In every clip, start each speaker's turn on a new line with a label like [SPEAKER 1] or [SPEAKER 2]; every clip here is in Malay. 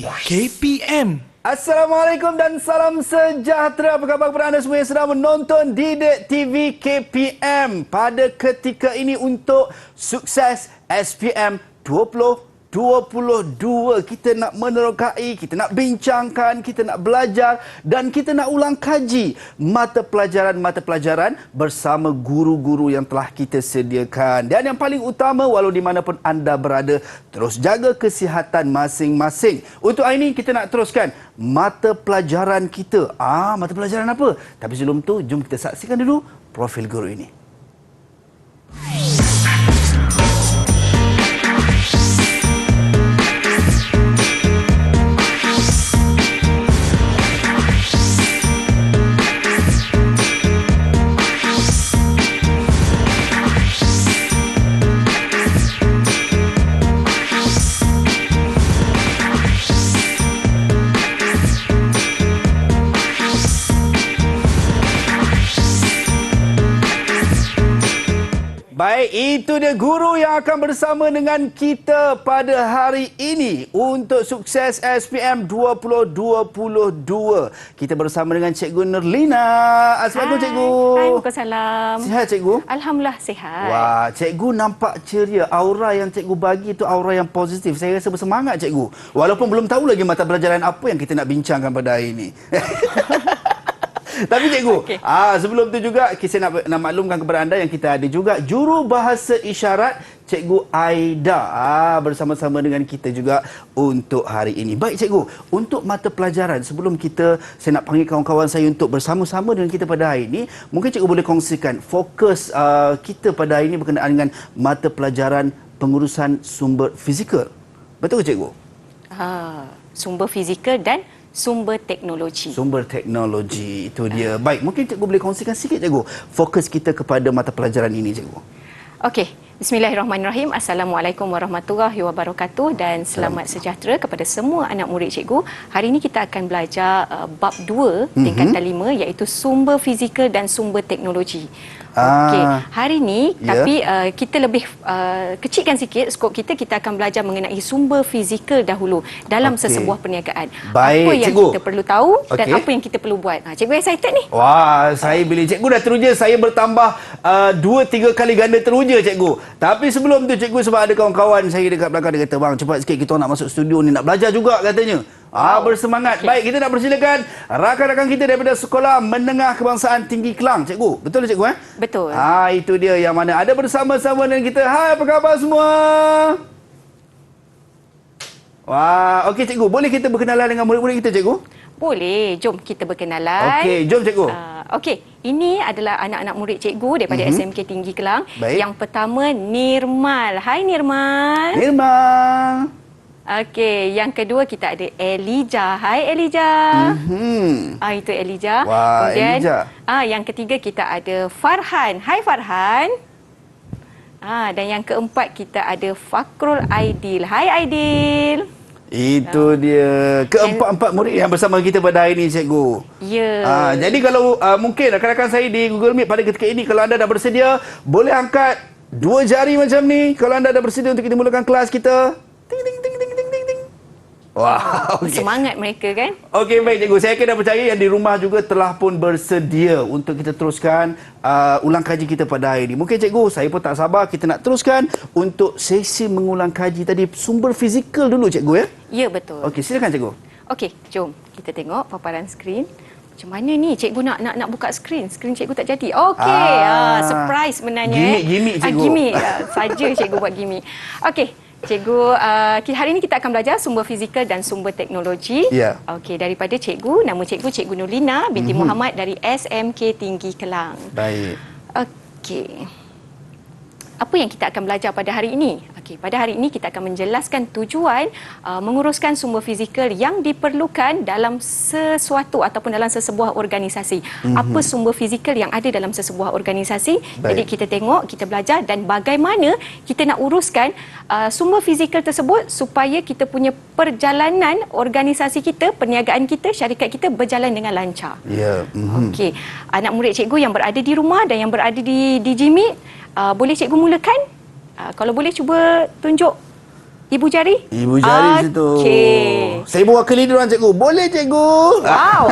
[SPEAKER 1] KPM.
[SPEAKER 2] Assalamualaikum dan salam sejahtera. Apa khabar kepada anda semua yang sedang menonton Didik TV KPM pada ketika ini untuk sukses SPM 2022. Kita nak menerokai, kita nak bincangkan, kita nak belajar dan kita nak ulang kaji mata pelajaran bersama guru-guru yang telah kita sediakan. Dan yang paling utama, walau di mana pun anda berada, terus jaga kesihatan masing-masing. Untuk hari ini kita nak teruskan mata pelajaran kita. Mata pelajaran apa? Tapi sebelum tu, jom kita saksikan dulu profil guru ini. Baik, itu dia guru yang akan bersama dengan kita pada hari ini untuk sukses SPM 2022. Kita bersama dengan Cikgu Nurlina. Assalamualaikum, Cikgu.
[SPEAKER 3] Waalaikumsalam.
[SPEAKER 2] Sihat, Cikgu?
[SPEAKER 3] Alhamdulillah, sihat.
[SPEAKER 2] Wah, Cikgu nampak ceria. Aura yang Cikgu bagi itu aura yang positif. Saya rasa bersemangat, Cikgu. Walaupun belum tahu lagi mata pelajaran apa yang kita nak bincangkan pada hari ini. Tapi Cikgu, sebelum tu juga saya nak maklumkan kepada anda yang kita ada juga juru bahasa isyarat Cikgu Aida bersama-sama dengan kita juga untuk hari ini. Baik Cikgu, untuk mata pelajaran sebelum saya nak panggil kawan-kawan saya untuk bersama-sama dengan kita pada hari ini, mungkin Cikgu boleh kongsikan fokus kita pada hari ini berkenaan dengan mata pelajaran pengurusan sumber fizikal. Betul ke Cikgu?
[SPEAKER 3] Sumber fizikal dan sumber teknologi.
[SPEAKER 2] Sumber teknologi, itu dia. Baik, mungkin Cikgu boleh kongsikan sikit Cikgu fokus kita kepada mata pelajaran ini Cikgu.
[SPEAKER 3] Okey, bismillahirrahmanirrahim. Assalamualaikum warahmatullahi wabarakatuh dan selamat sejahtera kepada semua anak murid Cikgu. Hari ini kita akan belajar bab 2 tingkatan 5 iaitu sumber fizikal dan sumber teknologi. Okey, hari ini tapi kita lebih kecilkan sikit skop kita akan belajar mengenai sumber fizikal dahulu dalam sesebuah perniagaan.
[SPEAKER 2] Baik,
[SPEAKER 3] apa yang
[SPEAKER 2] Cikgu
[SPEAKER 3] kita perlu tahu dan apa yang kita perlu buat. Cikgu excited ni?
[SPEAKER 2] Wah, saya bila Cikgu dah teruja, saya bertambah 2-3 kali ganda teruja Cikgu. Tapi sebelum tu Cikgu, sebab ada kawan-kawan saya dekat belakang, dia kata, "Bang, cepat sikit kita nak masuk studio ni, nak belajar juga," katanya. Bersemangat. Okay. Baik, kita nak persilakan rakan-rakan kita daripada Sekolah Menengah Kebangsaan Tinggi Kelang. Cikgu, betul Cikgu?
[SPEAKER 3] Betul.
[SPEAKER 2] Itu dia yang mana ada bersama-sama dengan kita. Hai, apa khabar semua? Wah, okey Cikgu, boleh kita berkenalan dengan murid-murid kita Cikgu?
[SPEAKER 3] Boleh, jom kita berkenalan.
[SPEAKER 2] Okey, jom Cikgu.
[SPEAKER 3] Okey, ini adalah anak-anak murid Cikgu daripada SMK Tinggi Kelang. Baik. Yang pertama, Nirmal. Hai Nirmal.
[SPEAKER 2] Nirmal.
[SPEAKER 3] Okey, yang kedua kita ada Elijah. Hai Elijah. Itu Elijah.
[SPEAKER 2] Wah,
[SPEAKER 3] kemudian
[SPEAKER 2] Elijah.
[SPEAKER 3] Yang ketiga kita ada Farhan. Hai Farhan. Dan yang keempat kita ada Fakrul Aidil. Hai Aidil.
[SPEAKER 2] Itu dia. Keempat-empat murid yang bersama kita pada hari ini Cikgu.
[SPEAKER 3] Ya.
[SPEAKER 2] Jadi kalau mungkin rakan-rakan saya di Google Meet pada ketika ini, kalau anda dah bersedia, boleh angkat 2 jari macam ni. Kalau anda dah bersedia untuk kita mulakan kelas kita. Ting ting ting ting ting ting ting. Wah, okay.
[SPEAKER 3] Semangat mereka kan?
[SPEAKER 2] Okey, baik Cikgu. Saya kena percaya yang di rumah juga telah pun bersedia untuk kita teruskan ulang kaji kita pada hari ini. Mungkin Cikgu, saya pun tak sabar kita nak teruskan untuk sesi mengulang kaji tadi sumber fizikal dulu Cikgu ya?
[SPEAKER 3] Ya, betul.
[SPEAKER 2] Okey, silakan Cikgu.
[SPEAKER 3] Okey, jom kita tengok paparan skrin. Macam mana ni Cikgu nak buka skrin? Skrin Cikgu tak jadi. Okey, surprise sebenarnya.
[SPEAKER 2] Gimik Cikgu.
[SPEAKER 3] Gimik saja Cikgu buat gimik. Okey, Cikgu, hari ini kita akan belajar sumber fizikal dan sumber teknologi.
[SPEAKER 2] Ya.
[SPEAKER 3] Okey, daripada Cikgu, nama Cikgu Nurlina binti Muhammad dari SMK Tinggi Kelang.
[SPEAKER 2] Baik.
[SPEAKER 3] Okey. Apa yang kita akan belajar pada hari ini? Okey, pada hari ini kita akan menjelaskan tujuan menguruskan sumber fizikal yang diperlukan dalam sesuatu ataupun dalam sesebuah organisasi. Apa sumber fizikal yang ada dalam sesebuah organisasi?
[SPEAKER 2] Baik.
[SPEAKER 3] Jadi kita tengok, kita belajar dan bagaimana kita nak uruskan sumber fizikal tersebut supaya kita punya perjalanan organisasi kita, perniagaan kita, syarikat kita berjalan dengan lancar.
[SPEAKER 2] Ya.
[SPEAKER 3] Okey, anak murid Cikgu yang berada di rumah dan yang berada di Jimmy, boleh Cikgu mulakan? Kalau boleh cuba tunjuk Ibu jari?
[SPEAKER 2] Ibu jari situ.
[SPEAKER 3] Okey.
[SPEAKER 2] Saya mewakili duluan cikgu. Boleh cikgu?
[SPEAKER 3] Wow.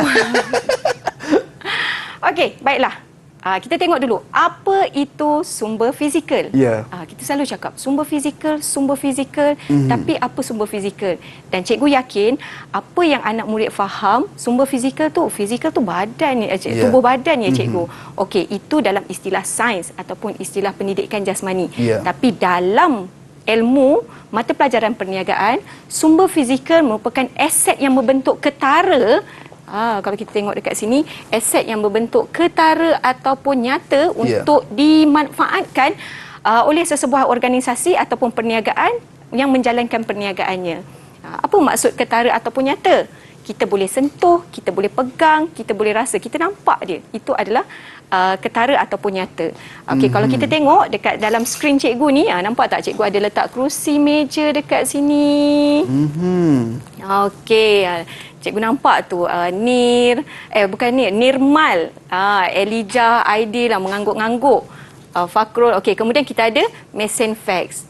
[SPEAKER 3] Okey, baiklah. Kita tengok dulu, apa itu sumber fizikal?
[SPEAKER 2] Ya.
[SPEAKER 3] Kita selalu cakap sumber fizikal, tapi apa sumber fizikal? Dan cikgu yakin apa yang anak murid faham, sumber fizikal tu badan, tubuh badan ya cikgu. Okey, itu dalam istilah sains ataupun istilah pendidikan jasmani. Tapi dalam ilmu mata pelajaran perniagaan, sumber fizikal merupakan aset yang membentuk ketara. Kalau kita tengok dekat sini, aset yang berbentuk ketara ataupun nyata untuk dimanfaatkan oleh sesebuah organisasi ataupun perniagaan yang menjalankan perniagaannya. Apa maksud ketara ataupun nyata? Kita boleh sentuh, kita boleh pegang, kita boleh rasa, kita nampak dia. Itu adalah ketara ataupun nyata. Okey, kalau kita tengok dekat dalam skrin cikgu ni, nampak tak cikgu ada letak kerusi, meja dekat sini. Okey, cikgu nampak tu Nirmal, Elijah, Aidil lah mengangguk-ngangguk. Fakrul. Okey, kemudian kita ada mesin fax.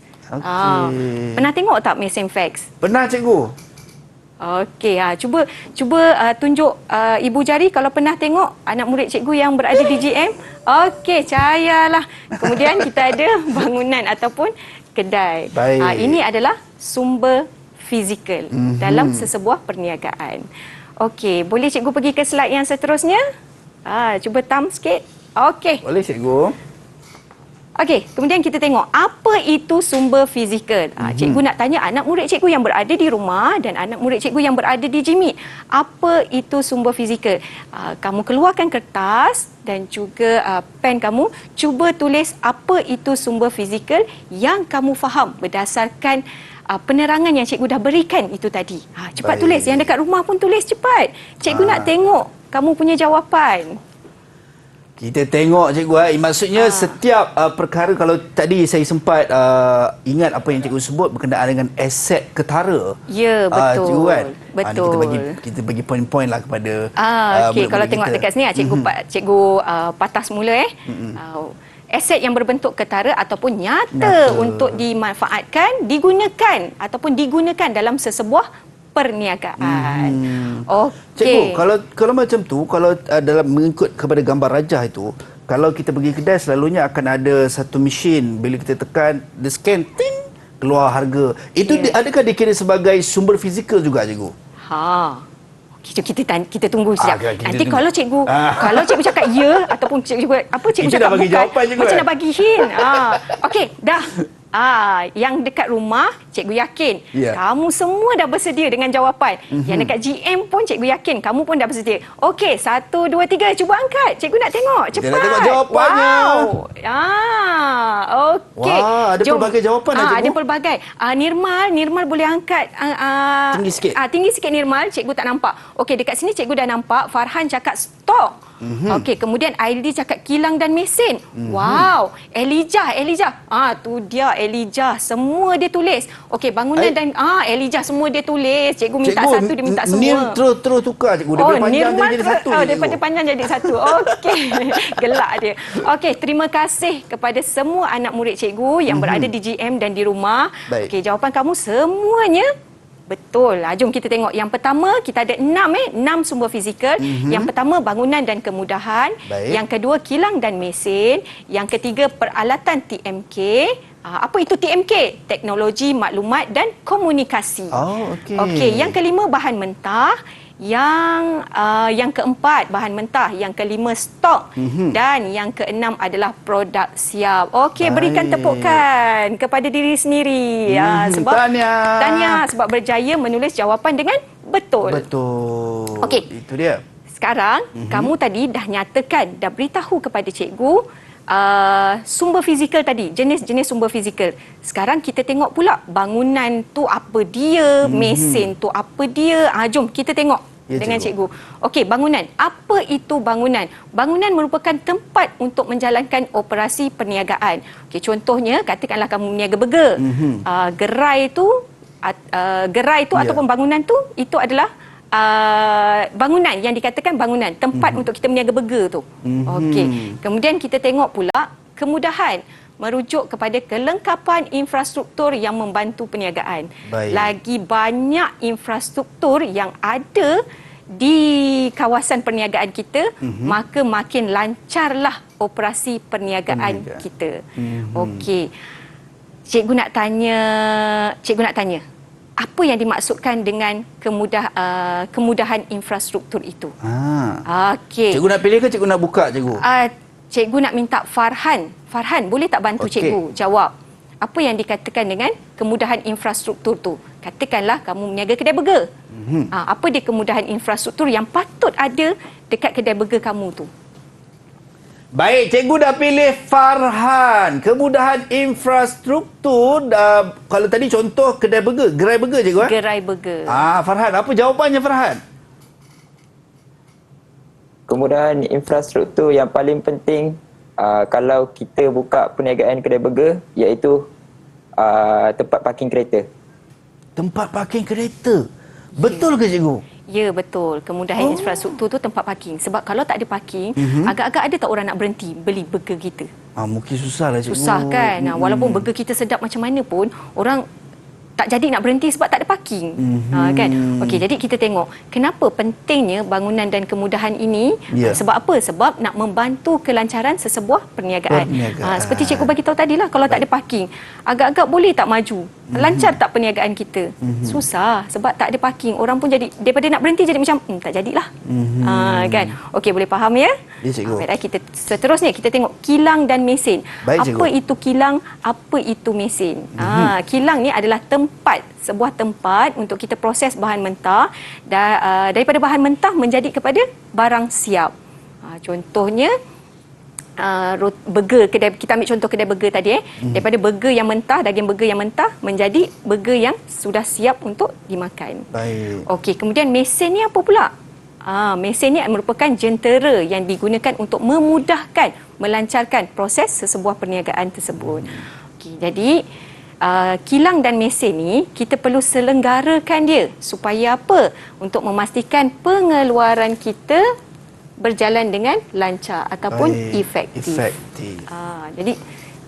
[SPEAKER 3] Pernah tengok tak mesin fax?
[SPEAKER 2] Pernah cikgu.
[SPEAKER 3] Okey, cuba tunjuk ibu jari kalau pernah tengok anak murid cikgu yang berada di GM. Okey, cayalah. Kemudian kita ada bangunan ataupun kedai. Ini adalah sumber fizikal dalam sesebuah perniagaan. Okey, boleh cikgu pergi ke slide yang seterusnya? Cuba thumb sikit. Okey.
[SPEAKER 2] Boleh cikgu.
[SPEAKER 3] Okey, kemudian kita tengok apa itu sumber fizikal. Cikgu nak tanya anak murid cikgu yang berada di rumah dan anak murid cikgu yang berada di JIMIT. Apa itu sumber fizikal? Kamu keluarkan kertas dan juga pen kamu, cuba tulis apa itu sumber fizikal yang kamu faham berdasarkan penerangan yang cikgu dah berikan itu tadi. Cepat tulis, yang dekat rumah pun tulis cepat. Cikgu nak tengok kamu punya jawapan.
[SPEAKER 2] Kita tengok cikgu, maksudnya setiap perkara, kalau tadi saya sempat ingat apa yang cikgu sebut berkenaan dengan aset ketara.
[SPEAKER 3] Ya, betul.
[SPEAKER 2] Cikgu kan?
[SPEAKER 3] Betul.
[SPEAKER 2] Kita bagi poin-poin lah kepada
[SPEAKER 3] okey, kalau tengok dekat sini cikgu patah semula aset yang berbentuk ketara ataupun nyata untuk dimanfaatkan, digunakan ataupun digunakan dalam sesebuah perniagaan. Okey.
[SPEAKER 2] Cikgu, kalau macam tu, kalau dalam mengikut kepada gambar rajah itu, kalau kita pergi kedai selalunya akan ada satu mesin, bila kita tekan, dia scan, ting, keluar harga. Itu adakah dikira sebagai sumber fizikal juga, cikgu?
[SPEAKER 3] Kita tunggu sekejap. Nanti kalau cikgu cakap ya ataupun cikgu cakap
[SPEAKER 2] bagi
[SPEAKER 3] bukan,
[SPEAKER 2] jawapan cikgu,
[SPEAKER 3] macam nak bagi hint. Okey, dah. Yang dekat rumah, cikgu yakin kamu semua dah bersedia dengan jawapan. Yang dekat GM pun cikgu yakin kamu pun dah bersedia. Okey, 1, 2, 3, cuba angkat. Cikgu nak tengok. Cepat.
[SPEAKER 2] Kita nak tengok jawapannya.
[SPEAKER 3] Okey.
[SPEAKER 2] Wah, ada pelbagai jawapan cikgu.
[SPEAKER 3] Ada pelbagai. Nirmal boleh angkat
[SPEAKER 2] tinggi sikit.
[SPEAKER 3] Tinggi sikit Nirmal, cikgu tak nampak. Okey, dekat sini cikgu dah nampak. Farhan cakap stok. Okey, kemudian Aidil cakap kilang dan mesin. Wow, Elijah. Tu dia Elijah, semua dia tulis. Okey, bangunan dan Elijah semua dia tulis. Cikgu minta satu, dia minta semua.
[SPEAKER 2] Terus tukar cikgu, daripada panjang jadi satu.
[SPEAKER 3] Daripada panjang jadi satu. Okey. Gelak dia. Okey, terima kasih kepada semua anak murid cikgu yang berada di GM dan di rumah. Okey, jawapan kamu semuanya betul. Jom kita tengok. Yang pertama, kita ada 6 sumber fizikal. Yang pertama, bangunan dan kemudahan. Yang kedua, kilang dan mesin. Yang ketiga, peralatan TMK. Apa itu TMK? Teknologi maklumat dan komunikasi. Okey. Yang kelima, bahan mentah. Yang keempat, bahan mentah. Yang kelima, stok. Dan yang keenam adalah produk siap. Okey, berikan tepukan kepada diri sendiri. Tahniah sebab berjaya menulis jawapan dengan betul. Okey.
[SPEAKER 2] Itu dia.
[SPEAKER 3] Sekarang, kamu tadi dah nyatakan, dah beritahu kepada cikgu sumber fizikal tadi, jenis-jenis sumber fizikal. Sekarang kita tengok pula bangunan tu apa dia, mesin tu apa dia. Jom kita tengok dengan cikgu. Okey, bangunan. Apa itu bangunan? Bangunan merupakan tempat untuk menjalankan operasi perniagaan. Okey, contohnya katakanlah kamu meniaga burger. Gerai itu ataupun bangunan tu itu adalah bangunan yang dikatakan bangunan, tempat untuk kita meniaga burger tu. Okey. Kemudian kita tengok pula kemudahan. merujuk kepada kelengkapan infrastruktur yang membantu perniagaan.
[SPEAKER 2] Baik.
[SPEAKER 3] Lagi banyak infrastruktur yang ada di kawasan perniagaan kita, maka makin lancarlah operasi perniagaan kita. Okey. Cikgu nak tanya, apa yang dimaksudkan dengan kemudahan infrastruktur itu? Okey.
[SPEAKER 2] Cikgu nak pilih ke cikgu nak buka, cikgu?
[SPEAKER 3] Cikgu nak minta Farhan. Farhan, boleh tak bantu cikgu jawab? Apa yang dikatakan dengan kemudahan infrastruktur tu? Katakanlah kamu meniaga kedai burger. Apa dia kemudahan infrastruktur yang patut ada dekat kedai burger kamu tu?
[SPEAKER 2] Baik, cikgu dah pilih Farhan. Kemudahan infrastruktur, kalau tadi contoh kedai burger, gerai burger, cikgu?
[SPEAKER 3] Gerai burger.
[SPEAKER 2] Farhan, apa jawapannya Farhan?
[SPEAKER 1] Kemudahan infrastruktur yang paling penting kalau kita buka perniagaan kedai burger iaitu tempat parking kereta.
[SPEAKER 2] Tempat parking kereta. Betul ke cikgu?
[SPEAKER 3] Ya, betul. Kemudahan infrastruktur tu tempat parking. Sebab kalau tak ada parking, agak-agak ada tak orang nak berhenti beli burger kita?
[SPEAKER 2] Mungkin susah lah cikgu.
[SPEAKER 3] Susah kan? Walaupun burger kita sedap macam mana pun, orang tak jadi nak berhenti sebab tak ada parking. Kan? Okey, jadi kita tengok kenapa pentingnya bangunan dan kemudahan ini. Sebab apa? Sebab nak membantu kelancaran sesebuah perniagaan. Seperti cikgu bagi tahu tadilah, kalau tak ada parking, agak-agak boleh tak maju? Lancar tak perniagaan kita? Susah sebab tak ada parking. Orang pun jadi, daripada nak berhenti jadi macam tak jadilah. Kan? Okey, boleh faham ya?
[SPEAKER 2] Ya, cikgu.
[SPEAKER 3] Baiklah, kita seterusnya kita tengok kilang dan mesin.
[SPEAKER 2] Baik, cikgu.
[SPEAKER 3] Apa itu kilang? Apa itu mesin? Kilang ni adalah sebuah tempat untuk kita proses bahan mentah daripada bahan mentah menjadi kepada barang siap. Contohnya burger, kita ambil contoh kedai burger tadi daripada burger yang mentah, daging burger yang mentah menjadi burger yang sudah siap untuk dimakan.
[SPEAKER 2] Baik. Okey,
[SPEAKER 3] kemudian mesin ni apa pula? Mesin ni merupakan jentera yang digunakan untuk memudahkan, melancarkan proses sesebuah perniagaan tersebut. Okey, jadi kilang dan mesin ni kita perlu selenggarakan dia supaya apa? Untuk memastikan pengeluaran kita berjalan dengan lancar ataupun efektif. Jadi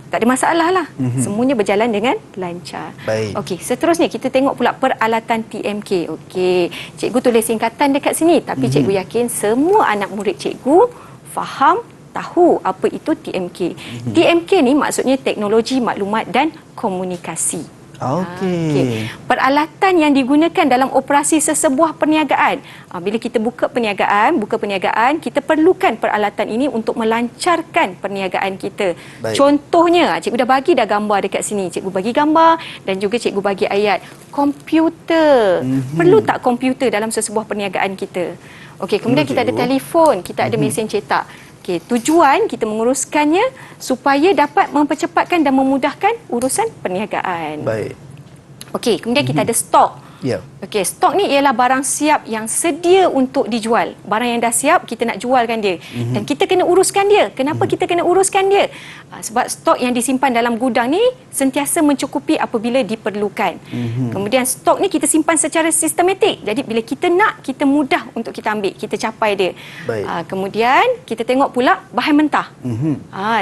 [SPEAKER 3] tak ada masalah lah. Semuanya berjalan dengan lancar. Okey, seterusnya kita tengok pula peralatan TMK. Okey, cikgu tulis singkatan dekat sini, tapi cikgu yakin semua anak murid cikgu faham, tahu apa itu TMK. TMK ni maksudnya teknologi maklumat dan komunikasi. Okey. Peralatan yang digunakan dalam operasi sesebuah perniagaan. Bila kita buka perniagaan, kita perlukan peralatan ini untuk melancarkan perniagaan kita. Baik. Contohnya, cikgu dah bagi gambar dekat sini. Cikgu bagi gambar dan juga cikgu bagi ayat. Komputer. Perlu tak komputer dalam sesebuah perniagaan kita? Okey, kemudian kita ada telefon, kita ada mesin cetak. Okey, tujuan kita menguruskannya supaya dapat mempercepatkan dan memudahkan urusan perniagaan.
[SPEAKER 2] Baik.
[SPEAKER 3] Okey, kemudian kita ada stok. Okey, stok ni ialah barang siap yang sedia untuk dijual. Barang yang dah siap, kita nak jualkan dia. Dan kita kena uruskan dia. Kenapa kita kena uruskan dia? Sebab stok yang disimpan dalam gudang ni sentiasa mencukupi apabila diperlukan. Kemudian stok ni kita simpan secara sistematik. Jadi bila kita nak, kita mudah untuk kita ambil, kita capai dia. Kemudian kita tengok pula bahan mentah.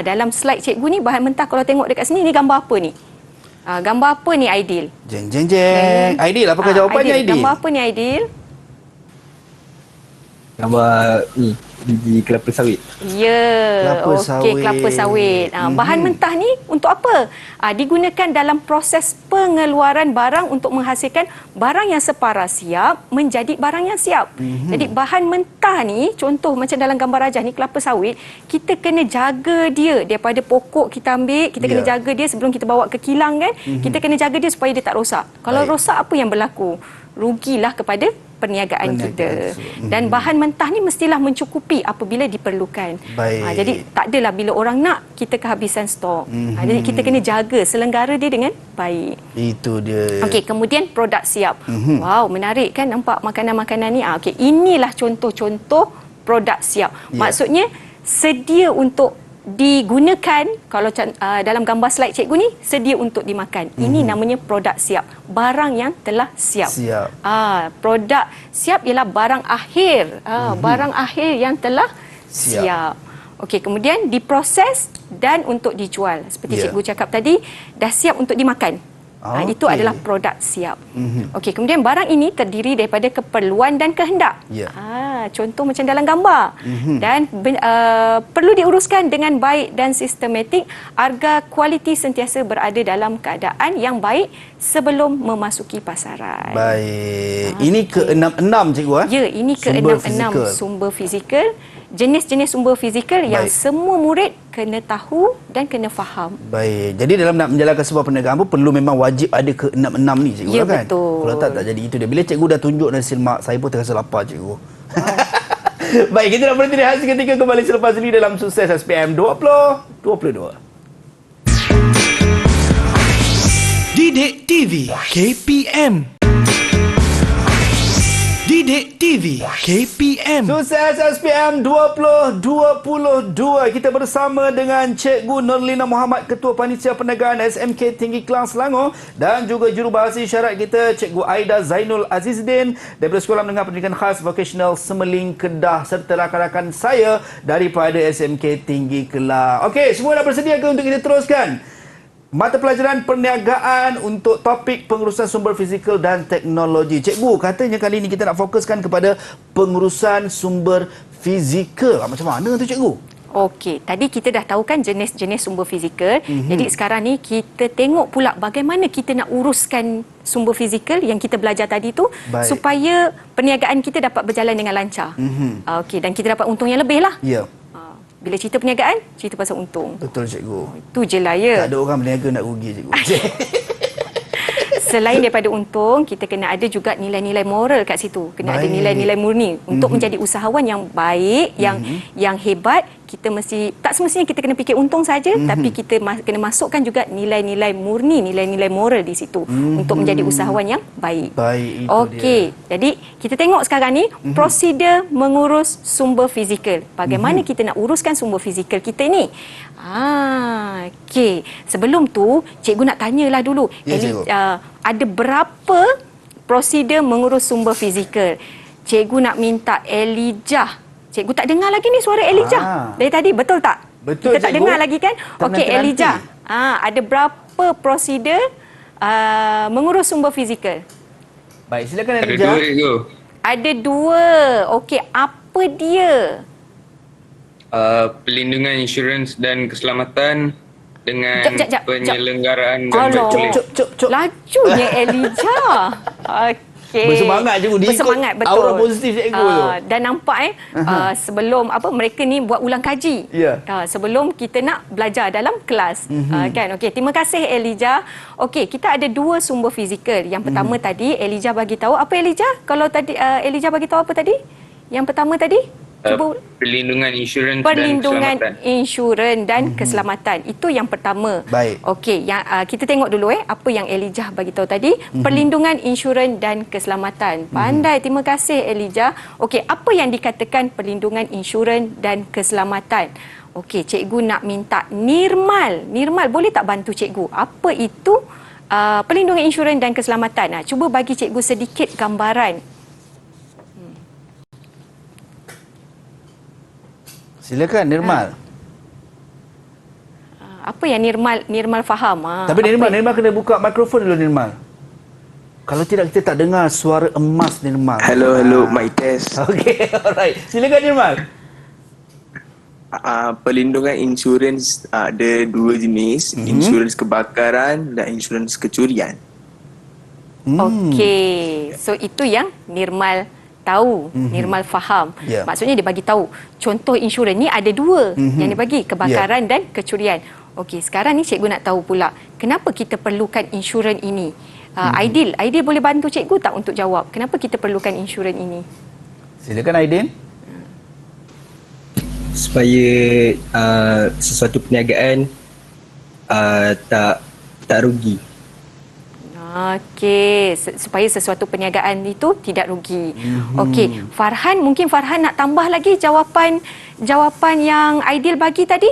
[SPEAKER 3] Dalam slide cikgu ni, bahan mentah kalau tengok dekat sini, ni gambar apa ni? Gambar apa ni Aidil?
[SPEAKER 2] Jeng jeng jeng. Aidil, apakah jawapannya Aidil?
[SPEAKER 3] Gambar apa ni Aidil?
[SPEAKER 4] Gambar ni, biji kelapa sawit.
[SPEAKER 3] Ya, okey, kelapa sawit. Bahan mentah ni untuk apa? Digunakan dalam proses pengeluaran barang untuk menghasilkan barang yang separa siap menjadi barang yang siap. Jadi bahan mentah ni, contoh macam dalam gambar rajah ni, kelapa sawit, kita kena jaga dia daripada pokok kita ambil, kita kena jaga dia sebelum kita bawa ke kilang kan. Kita kena jaga dia supaya dia tak rosak. Kalau rosak, apa yang berlaku? Rugilah kepada perniagaan kita. Dan bahan mentah ni mestilah mencukupi apabila diperlukan. Jadi tak adalah bila orang nak kita kehabisan stok. Jadi kita kena jaga, selenggara dia dengan baik.
[SPEAKER 2] Itu dia.
[SPEAKER 3] Okey, kemudian produk siap. Wow, menarik kan nampak makanan-makanan ni. Okey, inilah contoh-contoh produk siap. Maksudnya sedia untuk digunakan. Kalau dalam gambar slide cikgu ni, sedia untuk dimakan. Ini namanya produk siap. Barang yang telah siap. Produk siap ialah barang akhir. Barang akhir yang telah siap. Okey, kemudian diproses dan untuk dijual. Seperti
[SPEAKER 2] Ya.
[SPEAKER 3] cikgu cakap tadi, dah siap untuk dimakan. Itu
[SPEAKER 2] Okey.
[SPEAKER 3] adalah produk siap. Okey, kemudian barang ini terdiri daripada keperluan dan kehendak.
[SPEAKER 2] Ya.
[SPEAKER 3] Contoh macam dalam gambar. Dan perlu diuruskan dengan baik dan sistematik agar kualiti sentiasa berada dalam keadaan yang baik sebelum memasuki pasaran.
[SPEAKER 2] Baik. Ini ke-6 cikgu
[SPEAKER 3] Ya, ini
[SPEAKER 2] Sumber
[SPEAKER 3] ke-6
[SPEAKER 2] fizikal.
[SPEAKER 3] sumber fizikal. Jenis-jenis sumber fizikal yang
[SPEAKER 2] Baik.
[SPEAKER 3] semua murid kena tahu dan kena faham.
[SPEAKER 2] Baik. Jadi dalam nak menjalankan sebuah perniagaan pun perlu memang wajib ada ke-6 ni cikgu
[SPEAKER 3] Ya,
[SPEAKER 2] kan?
[SPEAKER 3] betul.
[SPEAKER 2] Kalau tak jadi itu dia. Bila cikgu dah tunjuk nasi lemak, saya pun terasa lapar cikgu. Baik, kita nak berhenti rehat seketika, kembali selepas ini dalam Sukses SPM 2022.
[SPEAKER 5] Didik TV KPM. Didik TV KPM.
[SPEAKER 2] Sukses SPM 2022. Kita bersama dengan Cikgu Nurlina Muhammad, Ketua Panitia Perniagaan SMK Tinggi Kelang Selangor, dan juga jurubahasa isyarat kita Cikgu Aida Zainul Azizuddin daripada Sekolah Menengah Pendidikan Khas Vocational Semeling Kedah, serta rakan-rakan saya daripada SMK Tinggi Kelang. Okey, semua dah bersedia ke untuk kita teruskan mata pelajaran perniagaan untuk topik pengurusan sumber fizikal dan teknologi? Cikgu, katanya kali ini kita nak fokuskan kepada pengurusan sumber fizikal. Macam mana tu cikgu?
[SPEAKER 3] Okey, tadi kita dah tahu kan jenis-jenis sumber fizikal. Jadi sekarang ni kita tengok pula bagaimana kita nak uruskan sumber fizikal yang kita belajar tadi tu,
[SPEAKER 2] Baik.
[SPEAKER 3] supaya perniagaan kita dapat berjalan dengan lancar. Okey, dan kita dapat untung yang lebih lah.
[SPEAKER 2] Ya,
[SPEAKER 3] Bila cerita perniagaan, cerita pasal untung.
[SPEAKER 2] betul cikgu.
[SPEAKER 3] Itu je lah ya.
[SPEAKER 2] Tak ada orang berniaga nak rugi cikgu.
[SPEAKER 3] Selain daripada untung, kita kena ada juga nilai-nilai moral kat situ. Kena ada
[SPEAKER 2] Baik.
[SPEAKER 3] nilai-nilai murni untuk menjadi usahawan yang baik, yang hebat. Kita mesti, tak semestinya kita kena fikir untung saja, tapi kita kena masukkan juga nilai-nilai murni, nilai-nilai moral di situ untuk menjadi usahawan yang baik.
[SPEAKER 2] Baik, itu
[SPEAKER 3] Okey, jadi kita tengok sekarang ni prosedur mengurus sumber fizikal. Bagaimana kita nak uruskan sumber fizikal kita ni? Okey. Sebelum tu, cikgu nak tanyalah dulu.
[SPEAKER 2] Ya, cikgu.
[SPEAKER 3] Ada berapa prosedur mengurus sumber fizikal? Cikgu nak minta Elijah. Cikgu tak dengar lagi ni suara Elijah. Dari tadi, betul tak?
[SPEAKER 2] Betul,
[SPEAKER 3] Kita tak
[SPEAKER 2] cikgu.
[SPEAKER 3] dengar lagi kan? Okey,
[SPEAKER 2] Ternanti-nanti.
[SPEAKER 3] Elijah. Ada berapa prosedur mengurus sumber fizikal?
[SPEAKER 2] Baik, silakan
[SPEAKER 6] Ada
[SPEAKER 2] Elijah.
[SPEAKER 6] dua cikgu.
[SPEAKER 3] Ada dua. Okey, apa dia?
[SPEAKER 6] Pelindungan insurans dan keselamatan dengan
[SPEAKER 3] Jap.
[SPEAKER 6] penyelenggaraan
[SPEAKER 3] Alah.
[SPEAKER 6] polis.
[SPEAKER 2] Cuk.
[SPEAKER 3] Lajunya Elijah. Okey.
[SPEAKER 2] Bersemangat cikgu. Dia ikut
[SPEAKER 3] Bersemangat, betul.
[SPEAKER 2] aura positif cikgu tu.
[SPEAKER 3] Dan nampak sebelum mereka ni buat ulang kaji.
[SPEAKER 2] Ya.
[SPEAKER 3] Sebelum kita nak belajar dalam kelas. Kan? Okey, terima kasih Elijah. Okey, kita ada dua sumber fizikal. Yang pertama tadi Elijah bagi tahu. Apa Elijah? Kalau tadi Elijah bagi tahu apa tadi? Yang pertama tadi? Cuba
[SPEAKER 6] Perlindungan insurans
[SPEAKER 3] perlindungan
[SPEAKER 6] dan keselamatan.
[SPEAKER 3] insurans dan keselamatan. Itu yang pertama.
[SPEAKER 2] Baik.
[SPEAKER 3] Okey, yang kita tengok dulu apa yang Elijah bagi tahu tadi, perlindungan insurans dan keselamatan. Pandai, terima kasih Elijah. Okey, apa yang dikatakan perlindungan insurans dan keselamatan? Okey, cikgu nak minta Nirmal. Nirmal, boleh tak bantu cikgu? Apa itu perlindungan insurans dan keselamatan? Cuba bagi cikgu sedikit gambaran.
[SPEAKER 2] Silakan Nirmal.
[SPEAKER 3] Apa yang Nirmal faham?
[SPEAKER 2] Tapi Nirmal kena buka mikrofon dulu Nirmal. Kalau tidak kita tak dengar suara emas Nirmal.
[SPEAKER 7] Hello, mic test.
[SPEAKER 2] Okey, alright. Silakan Nirmal.
[SPEAKER 7] Perlindungan insurans ada dua jenis, insurans kebakaran dan insurans kecurian.
[SPEAKER 3] Okey. So itu yang Nirmal tahu, Nirmal faham.
[SPEAKER 2] Ya.
[SPEAKER 3] Maksudnya dia bagi tahu. Contoh insurans ni ada dua yang dia bagi, kebakaran dan kecurian. Okey, sekarang ni cikgu nak tahu pula, kenapa kita perlukan insurans ini? Aidil boleh bantu cikgu tak untuk jawab? Kenapa kita perlukan insurans ini?
[SPEAKER 2] Silakan Aidin.
[SPEAKER 4] Supaya sesuatu perniagaan tak rugi.
[SPEAKER 3] Okey, supaya sesuatu perniagaan itu tidak rugi. Okey, Farhan, mungkin Farhan nak tambah lagi jawapan yang Aidil bagi tadi?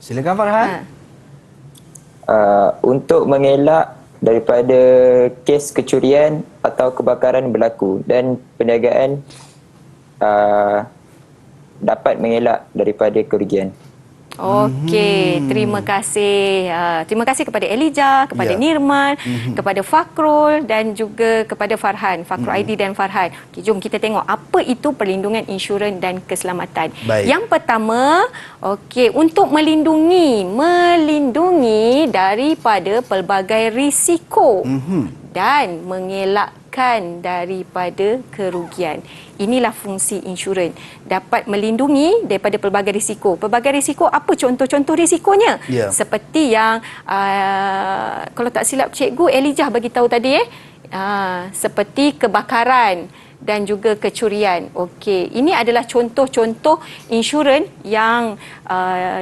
[SPEAKER 2] Silakan Farhan.
[SPEAKER 1] Untuk mengelak daripada kes kecurian atau kebakaran berlaku dan perniagaan dapat mengelak daripada kerugian.
[SPEAKER 3] Okey, terima kasih. Terima kasih kepada Elijah, kepada
[SPEAKER 2] Ya.
[SPEAKER 3] Nirmal, kepada Fakrul dan juga kepada Farhan, Fakrul Aidil dan Farhan. Okey, jom kita tengok apa itu perlindungan insurans dan keselamatan.
[SPEAKER 2] Baik.
[SPEAKER 3] Yang pertama, okey, untuk melindungi daripada pelbagai risiko dan mengelakkan daripada kerugian. Inilah fungsi insurans. Dapat melindungi daripada pelbagai risiko. Pelbagai risiko, apa contoh-contoh risikonya?
[SPEAKER 2] Ya.
[SPEAKER 3] Seperti yang kalau tak silap Cikgu Elijah bagi tahu tadi seperti kebakaran dan juga kecurian. Okey, ini adalah contoh-contoh insurans yang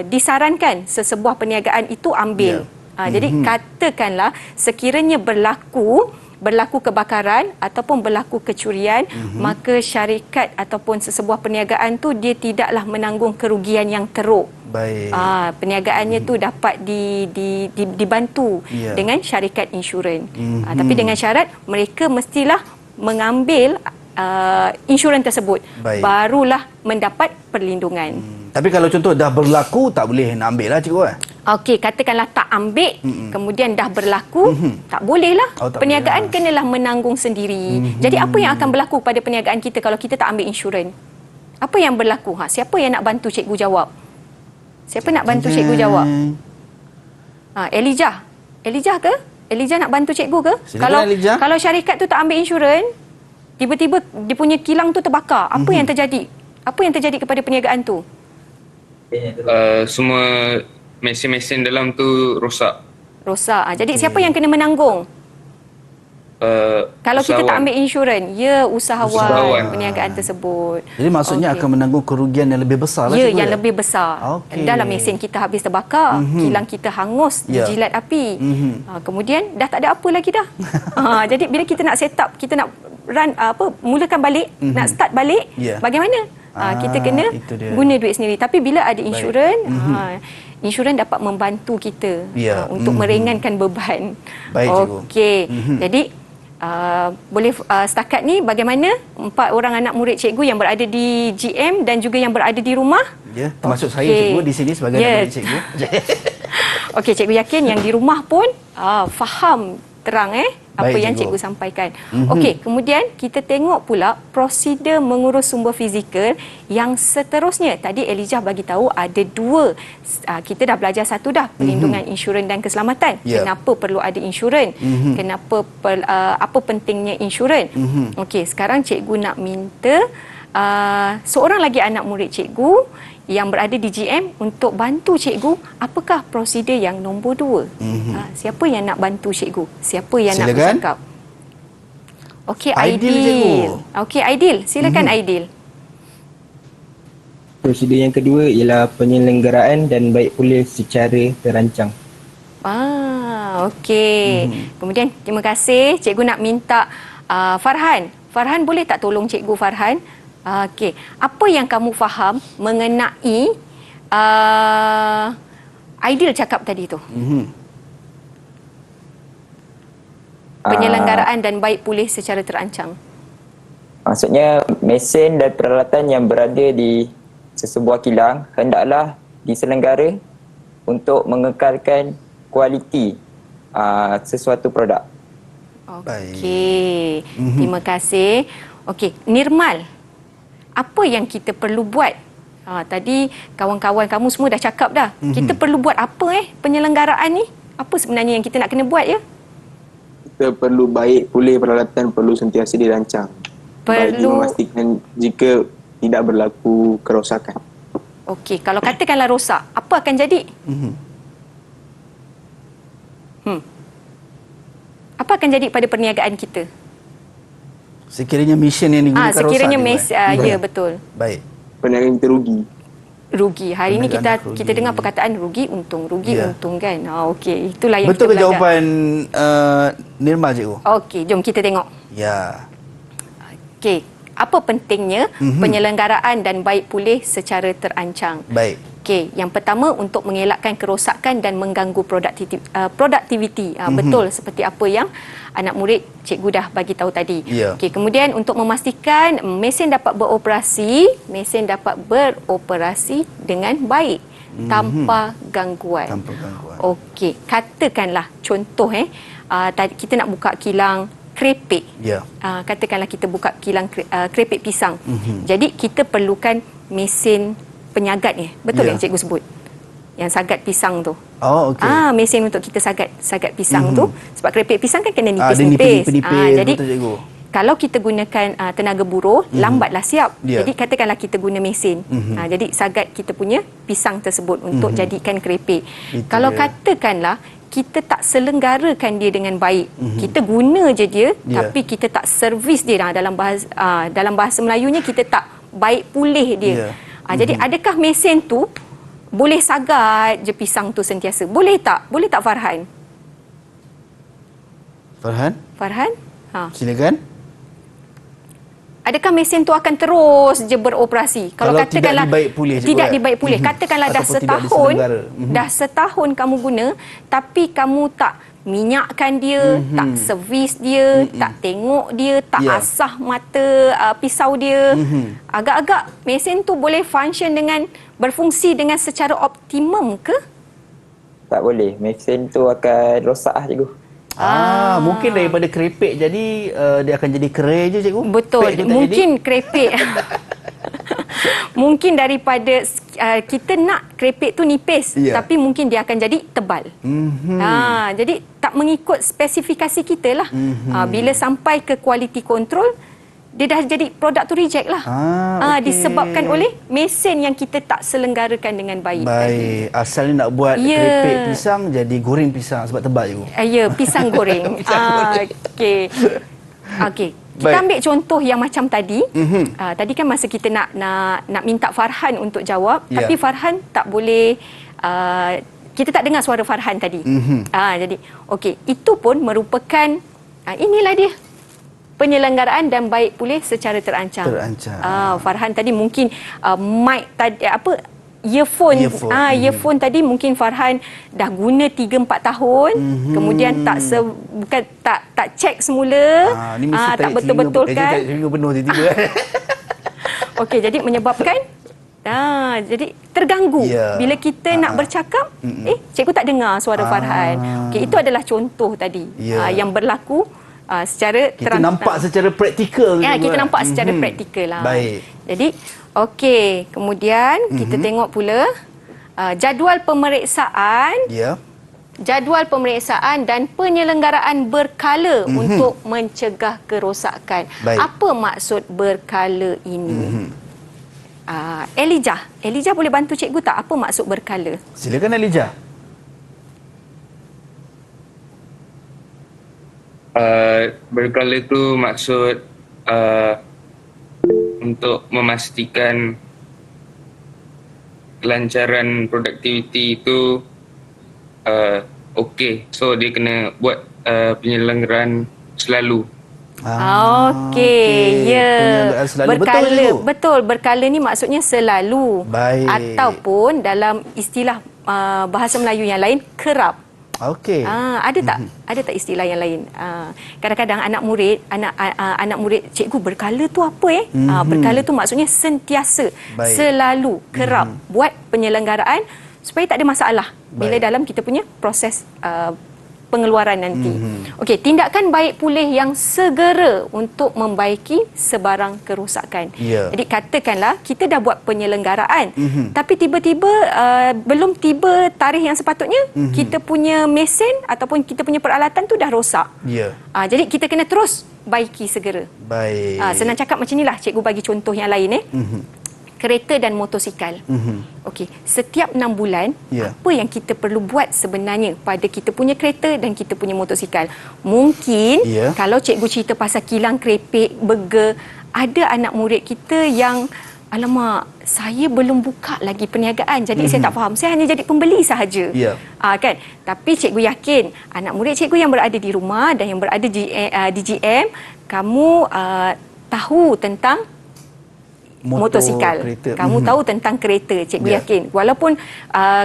[SPEAKER 3] disarankan sesebuah perniagaan itu ambil. Jadi katakanlah sekiranya berlaku kebakaran ataupun berlaku kecurian, maka syarikat ataupun sesebuah perniagaan tu dia tidaklah menanggung kerugian yang teruk.
[SPEAKER 2] Baik.
[SPEAKER 3] Perniagaannya tu dapat dibantu dengan syarikat insurans. Tapi dengan syarat mereka mestilah mengambil insurans tersebut.
[SPEAKER 2] Baik.
[SPEAKER 3] Barulah mendapat perlindungan.
[SPEAKER 2] Tapi kalau contoh dah berlaku, tak boleh nak ambil lah cikgu.
[SPEAKER 3] Okey, katakanlah tak ambil, kemudian dah berlaku, tak bolehlah.
[SPEAKER 2] Oh, tak
[SPEAKER 3] Perniagaan
[SPEAKER 2] boleh.
[SPEAKER 3] kenalah menanggung sendiri. Jadi apa yang akan berlaku pada perniagaan kita kalau kita tak ambil insurans? Apa yang berlaku? Siapa yang nak bantu cikgu jawab? Siapa nak bantu cikgu jawab? Elijah. Elijah ke? Elijah nak bantu cikgu ke?
[SPEAKER 2] Silakan, Elijah.
[SPEAKER 3] Kalau syarikat tu tak ambil insurans, tiba-tiba dia punya kilang tu terbakar. Apa yang terjadi? Apa yang terjadi kepada perniagaan tu?
[SPEAKER 6] Semua mesin-mesin dalam tu rosak.
[SPEAKER 3] Rosak. Jadi siapa yang kena menanggung? Kalau kita tak
[SPEAKER 6] Usahawan.
[SPEAKER 3] ambil insurans, usahawan
[SPEAKER 6] Usahawan.
[SPEAKER 3] perniagaan tersebut.
[SPEAKER 2] Jadi maksudnya
[SPEAKER 3] Okey.
[SPEAKER 2] akan menanggung kerugian yang lebih besar lah
[SPEAKER 3] Ya,
[SPEAKER 2] cikgu.
[SPEAKER 3] yang lebih besar.
[SPEAKER 2] Okey.
[SPEAKER 3] Dalam mesin kita habis terbakar, kilang kita hangus,
[SPEAKER 2] Ya.
[SPEAKER 3] dijilat api. Kemudian dah tak ada apa lagi dah. Jadi bila kita nak set up, kita nak run mulakan balik, nak start balik,
[SPEAKER 2] Ya.
[SPEAKER 3] bagaimana? Kita kena
[SPEAKER 2] itu dia.
[SPEAKER 3] guna duit sendiri. Tapi bila ada insurans, insurans dapat membantu kita
[SPEAKER 2] Ya.
[SPEAKER 3] untuk meringankan beban.
[SPEAKER 2] Baik, cikgu.
[SPEAKER 3] Okey. Jadi boleh setakat ni bagaimana 4 orang anak murid cikgu yang berada di GM dan juga yang berada di rumah?
[SPEAKER 2] Ya, termasuk saya
[SPEAKER 3] Okey.
[SPEAKER 2] cikgu di sini sebagai
[SPEAKER 3] Ya.
[SPEAKER 2] anak murid cikgu.
[SPEAKER 3] Okey, cikgu yakin yang di rumah pun faham terang apa
[SPEAKER 2] Baik,
[SPEAKER 3] yang
[SPEAKER 2] cikgu.
[SPEAKER 3] cikgu sampaikan. Okey, kemudian kita tengok pula prosedur mengurus sumber fizikal yang seterusnya. Tadi Elijah bagi tahu ada 2. Kita dah belajar satu dah, perlindungan insurans dan keselamatan.
[SPEAKER 2] Ya.
[SPEAKER 3] Kenapa perlu ada insurans? Kenapa apa pentingnya insurans? Okey, sekarang cikgu nak minta seorang lagi anak murid cikgu yang berada di GM untuk bantu cikgu, apakah prosedur yang nombor 2? Siapa yang nak bantu cikgu? Siapa yang nak
[SPEAKER 2] Silakan.
[SPEAKER 3] bercakap? Okey,
[SPEAKER 2] Aidil, cikgu.
[SPEAKER 3] Aidil. Okey, Aidil. Silakan Aidil.
[SPEAKER 4] Prosedur yang kedua ialah penyelenggaraan dan baik pulih secara terancang.
[SPEAKER 3] Okey. Kemudian terima kasih. Cikgu nak minta Farhan. Farhan, boleh tak tolong cikgu Farhan? Okey. Apa yang kamu faham mengenai Aidil cakap tadi tu? Penyelenggaraan dan baik pulih secara terancang.
[SPEAKER 1] Maksudnya mesin dan peralatan yang berada di sesebuah kilang hendaklah diselenggara untuk mengekalkan kualiti sesuatu produk.
[SPEAKER 3] Okey. Terima kasih. Okey, Nirmal. Apa yang kita perlu buat? Tadi kawan-kawan kamu semua dah cakap dah. Kita perlu buat apa penyelenggaraan ni? Apa sebenarnya yang kita nak kena buat ya?
[SPEAKER 7] Kita perlu baik pulih peralatan, perlu sentiasa dirancang bagi
[SPEAKER 3] Perlu.
[SPEAKER 7] memastikan jika tidak berlaku kerosakan.
[SPEAKER 3] Okey, kalau katakanlah rosak, apa akan jadi? Apa akan jadi pada perniagaan kita?
[SPEAKER 2] Sekiranya mesin yang digunakan
[SPEAKER 3] Sekiranya
[SPEAKER 2] rosak.
[SPEAKER 3] ya betul.
[SPEAKER 2] Baik.
[SPEAKER 7] Perniagaan kita rugi.
[SPEAKER 3] Rugi. Hari ini
[SPEAKER 2] Perniagaan
[SPEAKER 3] kita
[SPEAKER 2] rugi.
[SPEAKER 3] kita dengar perkataan rugi untung, rugi
[SPEAKER 2] Ya.
[SPEAKER 3] untung kan. Okey, itulah yang
[SPEAKER 2] Betul ke
[SPEAKER 3] kita belajar.
[SPEAKER 2] jawapan Nirmal cikgu?
[SPEAKER 3] Okey, jom kita tengok.
[SPEAKER 2] Ya.
[SPEAKER 3] Okey, apa pentingnya penyelenggaraan dan baik pulih secara terancang?
[SPEAKER 2] Baik.
[SPEAKER 3] Okey, yang pertama untuk mengelakkan kerosakan dan mengganggu produktiviti. Betul seperti apa yang anak murid cikgu dah bagi tahu tadi.
[SPEAKER 2] Ya.
[SPEAKER 3] Okey, kemudian untuk memastikan mesin dapat beroperasi dengan baik tanpa gangguan.
[SPEAKER 2] Tanpa gangguan.
[SPEAKER 3] Okey, katakanlah contoh tadi kita nak buka kilang kerepek.
[SPEAKER 2] Ya.
[SPEAKER 3] Katakanlah kita buka kilang kerepek pisang. Jadi kita perlukan mesin penyagat ni. Betul yang cikgu sebut? Yang sagat pisang tu.
[SPEAKER 2] Oh, okey.
[SPEAKER 3] Mesin untuk kita sagat pisang tu. Sebab kerepek pisang kan kena
[SPEAKER 2] Dia
[SPEAKER 3] nipis-nipis.
[SPEAKER 2] nipis-nipis,
[SPEAKER 3] Jadi
[SPEAKER 2] betul cikgu.
[SPEAKER 3] kalau kita gunakan tenaga buruh, lambatlah siap.
[SPEAKER 2] Ya.
[SPEAKER 3] Jadi katakanlah kita guna mesin. Jadi sagat kita punya pisang tersebut untuk jadikan kerepek.
[SPEAKER 2] Itu
[SPEAKER 3] Kalau
[SPEAKER 2] dia.
[SPEAKER 3] katakanlah kita tak selenggarakan dia dengan baik. Kita guna je dia, tapi kita tak servis dia. Dalam bahasa Melayunya kita tak baik pulih dia. Jadi adakah mesin tu boleh sagat je pisang tu sentiasa? Boleh tak? Boleh tak Farhan? Farhan?
[SPEAKER 2] Silakan.
[SPEAKER 3] Adakah mesin tu akan terus je beroperasi?
[SPEAKER 2] Kalau
[SPEAKER 3] katakanlah
[SPEAKER 2] tidak dibaik pulih cikgu,
[SPEAKER 3] tidak dibaik pulih. Katakanlah dah
[SPEAKER 2] Ataupun tidak
[SPEAKER 3] setahun,
[SPEAKER 2] diselenggara.
[SPEAKER 3] dah setahun kamu guna, tapi kamu tak minyakkan dia, tak servis dia, tak tengok dia, tak
[SPEAKER 2] Ya.
[SPEAKER 3] asah mata pisau dia. Agak-agak mesin tu boleh function berfungsi dengan secara optimum ke?
[SPEAKER 1] Tak boleh. Mesin tu akan rosak cikgu.
[SPEAKER 2] Mungkin daripada kerepek jadi dia akan jadi kerai je cikgu.
[SPEAKER 3] Betul.
[SPEAKER 2] Pek tu tak
[SPEAKER 3] Mungkin kerepek mungkin daripada kita nak kerepek tu nipis,
[SPEAKER 2] Ya.
[SPEAKER 3] tapi mungkin dia akan jadi tebal. Jadi tak mengikut spesifikasi kita lah. Bila sampai ke quality control, dia dah jadi produk tu reject lah.
[SPEAKER 2] Okey.
[SPEAKER 3] Disebabkan oleh mesin yang kita tak selenggarakan dengan baik.
[SPEAKER 2] Baik. Asalnya nak buat
[SPEAKER 3] Ya.
[SPEAKER 2] kerepek pisang jadi goreng pisang sebab tebal cikgu.
[SPEAKER 3] Ya, pisang goreng. Okey. Okey. Kita
[SPEAKER 2] Baik.
[SPEAKER 3] ambil contoh yang macam tadi. Tadi kan masa kita nak minta Farhan untuk jawab,
[SPEAKER 2] Ya.
[SPEAKER 3] tapi Farhan tak boleh kita tak dengar suara Farhan tadi. Jadi okey, itu pun merupakan inilah dia. Penyelenggaraan dan baik pulih secara terancang. Farhan tadi mungkin mic tadi earphone tadi mungkin Farhan dah guna 3-4 tahun, kemudian bukan tak check semula,
[SPEAKER 2] Ni mesti
[SPEAKER 3] tak betul-betulkan.
[SPEAKER 2] Telinga penuh tiba-tiba.
[SPEAKER 3] Okey, jadi menyebabkan jadi terganggu
[SPEAKER 2] Ya.
[SPEAKER 3] bila kita nak bercakap, cikgu tak dengar suara Farhan. Okey, itu adalah contoh tadi
[SPEAKER 2] Ya.
[SPEAKER 3] yang berlaku secara
[SPEAKER 2] Kita nampak secara praktikal.
[SPEAKER 3] Ya,
[SPEAKER 2] cikgu,
[SPEAKER 3] kita
[SPEAKER 2] kan?
[SPEAKER 3] nampak secara praktikal lah.
[SPEAKER 2] Baik.
[SPEAKER 3] Jadi, okey. Kemudian kita tengok pula jadual pemeriksaan.
[SPEAKER 2] Ya.
[SPEAKER 3] Jadual pemeriksaan dan penyelenggaraan berkala untuk mencegah kerosakan.
[SPEAKER 2] Baik.
[SPEAKER 3] Apa maksud berkala ini? Elijah boleh bantu cikgu tak? Apa maksud berkala?
[SPEAKER 2] Silakan Elijah.
[SPEAKER 6] Berkala tu maksud untuk memastikan kelancaran produktiviti itu okey. So dia kena buat penyelenggaraan selalu.
[SPEAKER 3] Okey, ya.
[SPEAKER 2] Penyelenggaraan selalu.
[SPEAKER 3] Berkala,
[SPEAKER 2] Betul, cikgu?
[SPEAKER 3] betul. Berkala ni maksudnya selalu.
[SPEAKER 2] Baik.
[SPEAKER 3] Ataupun dalam istilah bahasa Melayu yang lain, kerap.
[SPEAKER 2] Okey.
[SPEAKER 3] Ada tak istilah yang lain? Kadang-kadang anak murid cikgu, berkala tu apa berkala tu maksudnya sentiasa,
[SPEAKER 2] Baik.
[SPEAKER 3] selalu, kerap buat penyelenggaraan supaya tak ada masalah bila
[SPEAKER 2] Baik.
[SPEAKER 3] dalam kita punya proses pengeluaran nanti. Okey, tindakan baik pulih yang segera untuk membaiki sebarang kerosakan.
[SPEAKER 2] Ya.
[SPEAKER 3] Jadi katakanlah kita dah buat penyelenggaraan, tapi tiba-tiba belum tiba tarikh yang sepatutnya, kita punya mesin ataupun kita punya peralatan tu dah rosak.
[SPEAKER 2] Ya.
[SPEAKER 3] Jadi kita kena terus baiki segera.
[SPEAKER 2] Baik.
[SPEAKER 3] Senang cakap macam inilah, cikgu bagi contoh yang lain kereta dan motosikal. Okey, setiap 6 bulan
[SPEAKER 2] Ya.
[SPEAKER 3] apa yang kita perlu buat sebenarnya pada kita punya kereta dan kita punya motosikal? Mungkin
[SPEAKER 2] Ya.
[SPEAKER 3] kalau cikgu cerita pasal kilang kerepek, burger, ada anak murid kita yang alamak, saya belum buka lagi perniagaan, jadi saya tak faham. Saya hanya jadi pembeli sahaja.
[SPEAKER 2] Ya.
[SPEAKER 3] Kan? Tapi cikgu yakin anak murid cikgu yang berada di rumah dan yang berada di GM, kamu tahu tentang motosikal.
[SPEAKER 2] kereta.
[SPEAKER 3] Kamu tahu tentang kereta, cikgu yakin. Walaupun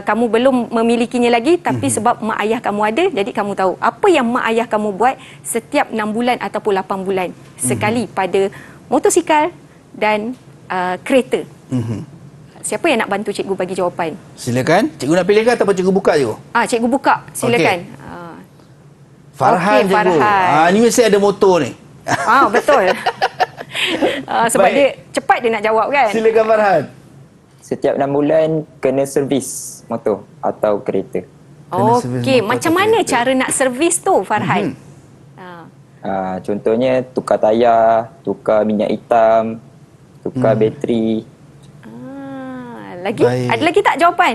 [SPEAKER 3] kamu belum memilikinya lagi, tapi sebab mak ayah kamu ada, jadi kamu tahu apa yang mak ayah kamu buat setiap 6 bulan ataupun 8 bulan sekali pada motosikal dan kereta. Siapa yang nak bantu cikgu bagi jawapan?
[SPEAKER 2] Silakan. Cikgu nak pilih ke ataupun cikgu buka cikgu?
[SPEAKER 3] Cikgu buka, silakan.
[SPEAKER 2] Farhan
[SPEAKER 3] Okey,
[SPEAKER 2] cikgu.
[SPEAKER 3] Farhan.
[SPEAKER 2] Ni mesti ada motor ni.
[SPEAKER 3] Betul. Sebab
[SPEAKER 2] Baik.
[SPEAKER 3] dia cepat dia nak jawab kan?
[SPEAKER 2] Silakan Farhan.
[SPEAKER 1] Setiap 6 bulan kena servis motor atau kereta.
[SPEAKER 2] Kena servis
[SPEAKER 3] Okey,
[SPEAKER 2] motor
[SPEAKER 3] macam
[SPEAKER 2] atau
[SPEAKER 3] mana
[SPEAKER 2] kereta.
[SPEAKER 3] cara nak servis tu Farhan?
[SPEAKER 1] Contohnya tukar tayar, tukar minyak hitam, tukar bateri.
[SPEAKER 3] Lagi?
[SPEAKER 2] Baik.
[SPEAKER 3] Ada lagi tak jawapan?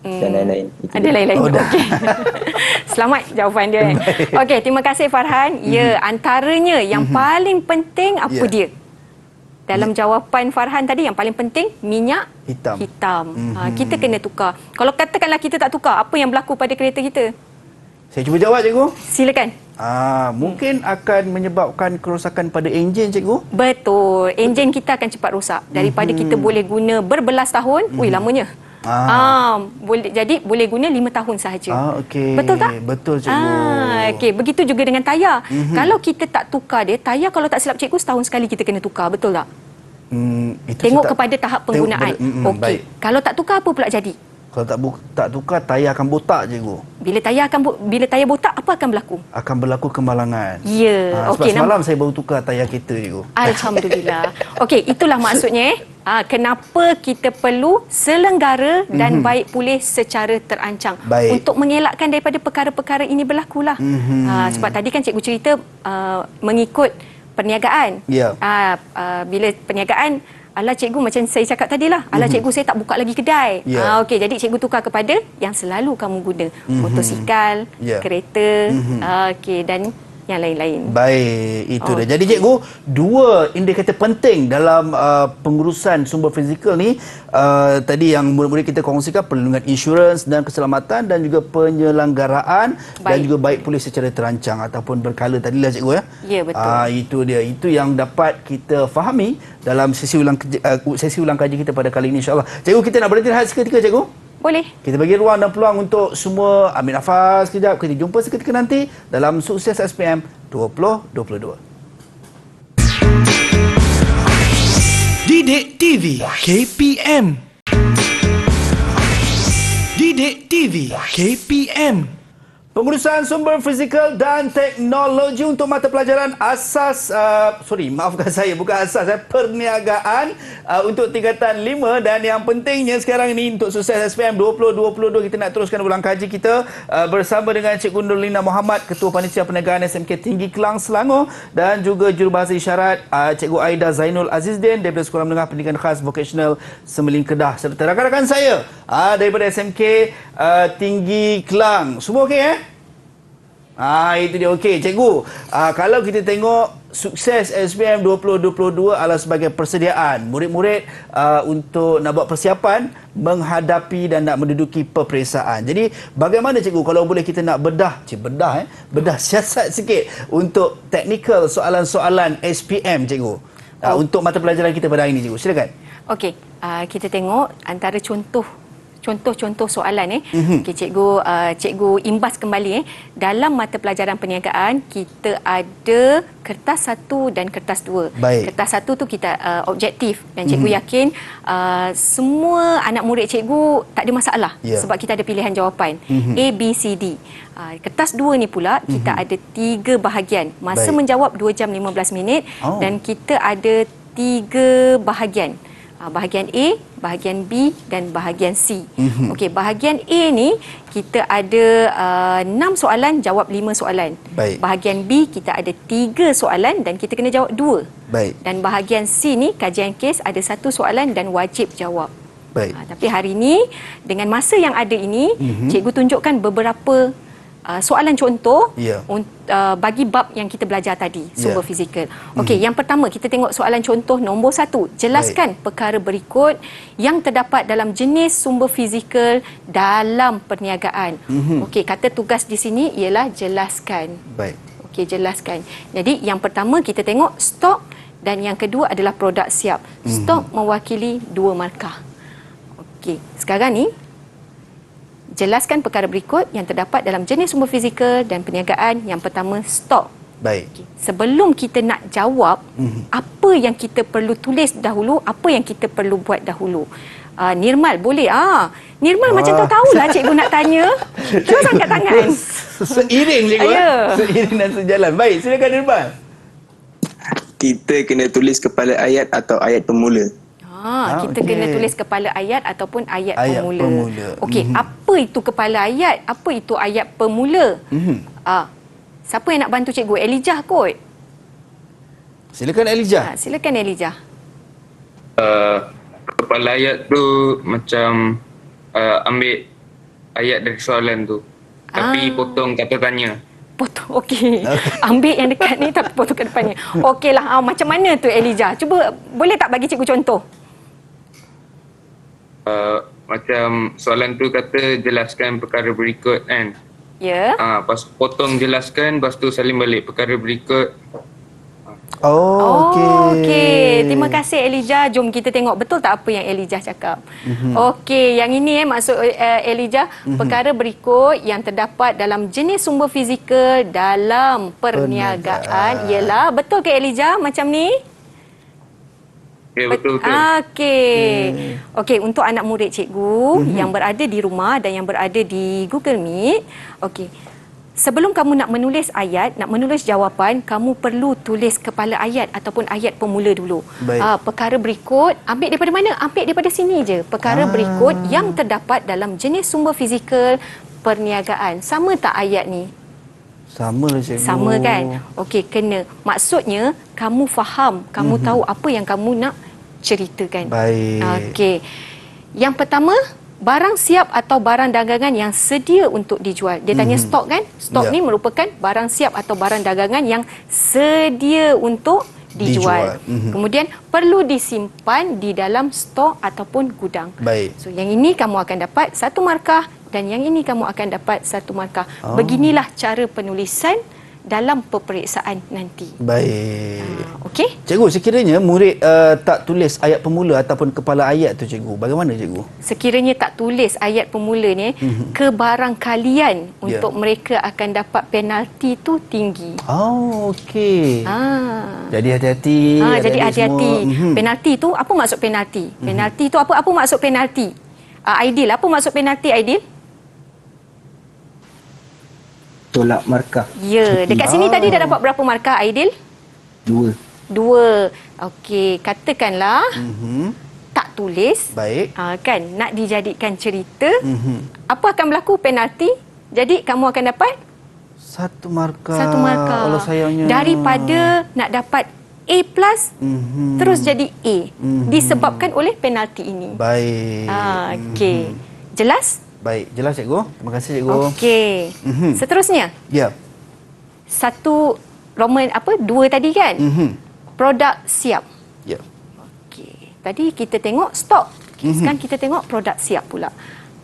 [SPEAKER 1] Dan lain-lain. Itu
[SPEAKER 3] Ada
[SPEAKER 1] dia.
[SPEAKER 3] lain-lain.
[SPEAKER 2] dah.
[SPEAKER 3] Okey. Selamat jawapan dia. Okey, terima kasih Farhan. Ya, antaranya yang paling penting apa
[SPEAKER 2] Ya.
[SPEAKER 3] dia? Dalam jawapan Farhan tadi yang paling penting minyak
[SPEAKER 2] Hitam.
[SPEAKER 3] Kita kena tukar. Kalau katakanlah kita tak tukar, apa yang berlaku pada kereta kita?
[SPEAKER 2] Saya cuba jawab cikgu.
[SPEAKER 3] Silakan.
[SPEAKER 2] Mungkin akan menyebabkan kerosakan pada enjin cikgu.
[SPEAKER 3] Betul. Enjin kita akan cepat rosak. Daripada kita boleh guna berbelas tahun, lamanya. Boleh guna 5 tahun sahaja.
[SPEAKER 2] Okey.
[SPEAKER 3] Betul tak?
[SPEAKER 2] Betul cikgu.
[SPEAKER 3] Okey, begitu juga dengan tayar. Kalau kita tak tukar dia, tayar kalau tak silap cikgu setahun sekali kita kena tukar, betul tak?
[SPEAKER 2] Itu
[SPEAKER 3] Tengok
[SPEAKER 2] saya tak-
[SPEAKER 3] kepada tahap
[SPEAKER 2] tengok
[SPEAKER 3] penggunaan.
[SPEAKER 2] kepada-
[SPEAKER 3] Okey.
[SPEAKER 2] baik.
[SPEAKER 3] Kalau tak tukar apa pula jadi?
[SPEAKER 2] Kalau tak tukar, tayar akan botak cikgu.
[SPEAKER 3] Bila tayar botak, apa akan berlaku?
[SPEAKER 2] Akan berlaku kemalangan.
[SPEAKER 3] Ya.
[SPEAKER 2] Sebab
[SPEAKER 3] Okey,
[SPEAKER 2] semalam saya baru tukar tayar kereta cikgu.
[SPEAKER 3] Alhamdulillah. Okey, itulah maksudnya kenapa kita perlu selenggara dan baik pulih secara terancang.
[SPEAKER 2] Baik.
[SPEAKER 3] Untuk mengelakkan daripada perkara-perkara ini berlakulah. Sebab tadi kan cikgu cerita mengikut perniagaan.
[SPEAKER 2] Ya.
[SPEAKER 3] Bila perniagaan, alah cikgu macam saya cakap tadilah. Alah cikgu saya tak buka lagi kedai.
[SPEAKER 2] Ya.
[SPEAKER 3] Okey, jadi cikgu tukar kepada yang selalu kamu guna. Motosikal,
[SPEAKER 2] Ya.
[SPEAKER 3] kereta, okey, dan yang lain-lain.
[SPEAKER 2] Baik, itu dah. Jadi cikgu, dua indikator penting dalam pengurusan sumber fizikal ni, tadi yang murid-murid kita kongsikan, perlindungan insurans dan keselamatan dan juga penyelenggaraan dan
[SPEAKER 3] Baik.
[SPEAKER 2] juga baik pulih secara terancang ataupun berkala tadilah cikgu ya.
[SPEAKER 3] Ya, betul.
[SPEAKER 2] Itu dia. Itu yang dapat kita fahami dalam sesi ulang kaji kita pada kali ini insya-Allah. Cikgu, kita nak berhenti rehat seketika cikgu.
[SPEAKER 3] Boleh.
[SPEAKER 2] Kita bagi ruang dan peluang untuk semua ambil nafas sekejap. Kita jumpa seketika nanti dalam Sukses SPM 2022.
[SPEAKER 5] Didik TV KPM. Didik TV KPM.
[SPEAKER 2] Pengurusan sumber fizikal dan teknologi untuk mata pelajaran asas, maafkan saya, bukan asas, perniagaan untuk tingkatan 5. Dan yang pentingnya sekarang ini untuk Sukses SPM 2022, kita nak teruskan ulang kaji kita bersama dengan Cikgu Nurlina Muhammad, Ketua Panitia Perniagaan SMK Tinggi Kelang Selangor, dan juga Jurubahasa Isyarat Cikgu Aida Zainul Azizdin daripada Sekolah Menengah Pendidikan Khas Vocational Semeling Kedah, serta rakan-rakan saya daripada SMK Tinggi Kelang. Semua okey itu dia. Okey cikgu, kalau kita tengok Sukses SPM 2022 adalah sebagai persediaan murid-murid untuk nak buat persiapan menghadapi dan nak menduduki peperiksaan. Jadi bagaimana cikgu kalau boleh kita nak bedah siasat sikit untuk teknikal soalan-soalan SPM cikgu untuk mata pelajaran kita pada hari ini cikgu. Silakan.
[SPEAKER 3] Okey, kita tengok antara contoh soalan Okey, cikgu imbas kembali dalam mata pelajaran perniagaan kita ada kertas 1 dan kertas 2.
[SPEAKER 2] Baik.
[SPEAKER 3] Kertas 1 tu kita objektif dan cikgu yakin semua anak murid cikgu tak ada masalah sebab kita ada pilihan jawapan A, B, C, D. Kertas 2 ni pula kita ada 3 bahagian. Masa
[SPEAKER 2] Baik.
[SPEAKER 3] menjawab 2 jam 15 minit dan kita ada 3 bahagian. Bahagian A, bahagian B dan bahagian C. Okey, bahagian A ni kita ada 6 soalan, jawab 5 soalan.
[SPEAKER 2] Baik.
[SPEAKER 3] Bahagian B kita ada 3 soalan dan kita kena jawab 2.
[SPEAKER 2] Baik.
[SPEAKER 3] Dan bahagian C ni kajian kes ada 1 soalan dan wajib jawab.
[SPEAKER 2] Baik.
[SPEAKER 3] Tapi hari ini dengan masa yang ada ini, cikgu tunjukkan beberapa soalan contoh
[SPEAKER 2] Ya.
[SPEAKER 3] bagi bab yang kita belajar tadi, sumber
[SPEAKER 2] Ya.
[SPEAKER 3] fizikal. Okey, yang pertama kita tengok soalan contoh nombor 1. Jelaskan perkara berikut yang terdapat dalam jenis sumber fizikal dalam perniagaan. Okey, kata tugas di sini ialah jelaskan.
[SPEAKER 2] Baik.
[SPEAKER 3] Okey, jelaskan. Jadi yang pertama kita tengok stok dan yang kedua adalah produk siap. Stok mewakili dua markah. Okey, sekarang ni jelaskan perkara berikut yang terdapat dalam jenis sumber fizikal dan perniagaan. Yang pertama, stok.
[SPEAKER 2] Baik.
[SPEAKER 3] Sebelum kita nak jawab, apa yang kita perlu tulis dahulu, apa yang kita perlu buat dahulu. Nirmal, boleh? Nirmal macam tahu-tahulah cikgu nak tanya. Terus angkat tangan.
[SPEAKER 2] Seiring cikgu.
[SPEAKER 3] Ya.
[SPEAKER 2] Seiring dan sejalan. Baik, silakan Nirmal.
[SPEAKER 7] Kita kena tulis kepala ayat atau ayat pemula.
[SPEAKER 3] Kita kena tulis kepala ayat ataupun ayat pemula. Okey, apa itu kepala ayat? Apa itu ayat pemula? Siapa yang nak bantu cikgu? Elijah kot.
[SPEAKER 2] Silakan Elijah.
[SPEAKER 3] Silakan Elijah.
[SPEAKER 6] Kepala ayat tu macam ambil ayat dari soalan tu. Tapi potong kata tanya.
[SPEAKER 3] Potong, okey. Ambil yang dekat ni tapi potong ke depannya. Okeylah, macam mana tu Elijah? Cuba, boleh tak bagi cikgu contoh?
[SPEAKER 6] Macam soalan tu kata jelaskan perkara berikut kan.
[SPEAKER 3] Ya.
[SPEAKER 6] Pas potong jelaskan, lepas tu salin balik perkara berikut.
[SPEAKER 3] Okey. Terima kasih Elijah. Jom kita tengok betul tak apa yang Elijah cakap. Okey, yang ini maksud Elijah, perkara berikut yang terdapat dalam jenis sumber fizikal dalam perniagaan ialah, betul ke Elijah macam ni?
[SPEAKER 6] Ya, betul.
[SPEAKER 3] Okey, untuk anak murid cikgu yang berada di rumah dan yang berada di Google Meet, okey. Sebelum kamu nak menulis ayat, nak menulis jawapan, kamu perlu tulis kepala ayat ataupun ayat pemula dulu. Perkara berikut, ambil daripada mana? Ambil daripada sini je. Perkara berikut yang terdapat dalam jenis sumber fizikal perniagaan. Sama tak ayat ni?
[SPEAKER 2] Sama lah cikgu.
[SPEAKER 3] Sama kan? Okey, kena. Maksudnya, kamu faham, kamu tahu apa yang kamu nak ceritakan.
[SPEAKER 2] Baik.
[SPEAKER 3] Okey. Yang pertama, barang siap atau barang dagangan yang sedia untuk dijual. Dia tanya stok kan? Stok ni merupakan barang siap atau barang dagangan yang sedia untuk dijual. Kemudian perlu disimpan di dalam stok ataupun gudang.
[SPEAKER 2] Baik.
[SPEAKER 3] So yang ini kamu akan dapat 1 markah dan yang ini kamu akan dapat 1 markah. Beginilah cara penulisan dalam peperiksaan nanti.
[SPEAKER 2] Baik.
[SPEAKER 3] Okey?
[SPEAKER 2] Cikgu, sekiranya murid tak tulis ayat pemula ataupun kepala ayat tu cikgu, bagaimana cikgu?
[SPEAKER 3] Sekiranya tak tulis ayat pemula ni, kebarangkalian untuk mereka akan dapat penalti tu tinggi.
[SPEAKER 2] Okey. Jadi hati-hati.
[SPEAKER 3] Jadi hati-hati. Penalti tu, apa maksud penalti? Penalti tu apa maksud penalti? Aidil, apa maksud penalti Aidil?
[SPEAKER 4] Tolak markah.
[SPEAKER 3] Ya, dekat sini tadi dah dapat berapa markah Aidil?
[SPEAKER 4] 2.
[SPEAKER 3] 2. Okey, katakanlah tak tulis.
[SPEAKER 2] Baik.
[SPEAKER 3] Kan nak dijadikan cerita. Apa akan berlaku? Penalti. Jadi kamu akan dapat
[SPEAKER 2] 1 markah.
[SPEAKER 3] 1 markah.
[SPEAKER 2] Allah sayangnya.
[SPEAKER 3] Daripada nak dapat A+, terus jadi A. Disebabkan oleh penalti ini.
[SPEAKER 2] Baik.
[SPEAKER 3] Okey. Jelas?
[SPEAKER 2] Baik, jelas cikgu. Terima kasih cikgu.
[SPEAKER 3] Okey. Seterusnya.
[SPEAKER 2] Ya.
[SPEAKER 3] 1 Roman 2 tadi kan? Produk siap.
[SPEAKER 2] Ya.
[SPEAKER 3] Okey. Tadi kita tengok stok. Okay, sekarang kita tengok produk siap pula.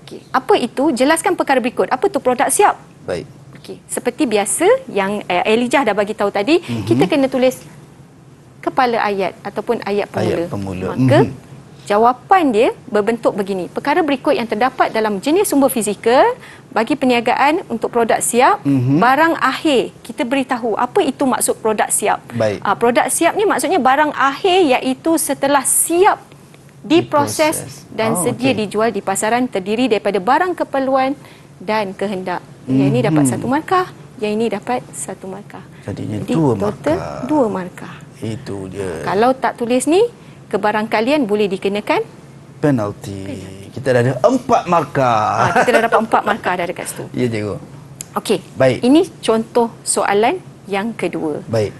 [SPEAKER 3] Okey. Apa itu? Jelaskan perkara berikut. Apa tu produk siap?
[SPEAKER 2] Baik.
[SPEAKER 3] Okey. Seperti biasa yang Elijah dah bagi tahu tadi, kita kena tulis kepala ayat ataupun ayat pemula.
[SPEAKER 2] Ayat pemula.
[SPEAKER 3] Maka jawapan dia berbentuk begini. Perkara berikut yang terdapat dalam jenis sumber fizikal bagi perniagaan untuk produk siap, barang akhir. Kita beritahu apa itu maksud produk siap.
[SPEAKER 2] Baik.
[SPEAKER 3] Produk siap ni maksudnya barang akhir iaitu setelah siap diproses dan sedia dijual di pasaran, terdiri daripada barang keperluan dan kehendak. Yang ini dapat 1 markah, yang ini dapat 1 markah.
[SPEAKER 2] Jadi 2
[SPEAKER 3] total
[SPEAKER 2] markah.
[SPEAKER 3] 2 markah.
[SPEAKER 2] Itu dia.
[SPEAKER 3] Kalau tak tulis ni, kebarangkalian boleh dikenakan
[SPEAKER 2] penalti. Kita dah ada 4 markah.
[SPEAKER 3] kita dah dapat 4 markah dah dekat situ.
[SPEAKER 2] Ya cikgu.
[SPEAKER 3] Okey.
[SPEAKER 2] Baik.
[SPEAKER 3] Ini contoh soalan yang kedua.
[SPEAKER 2] Baik.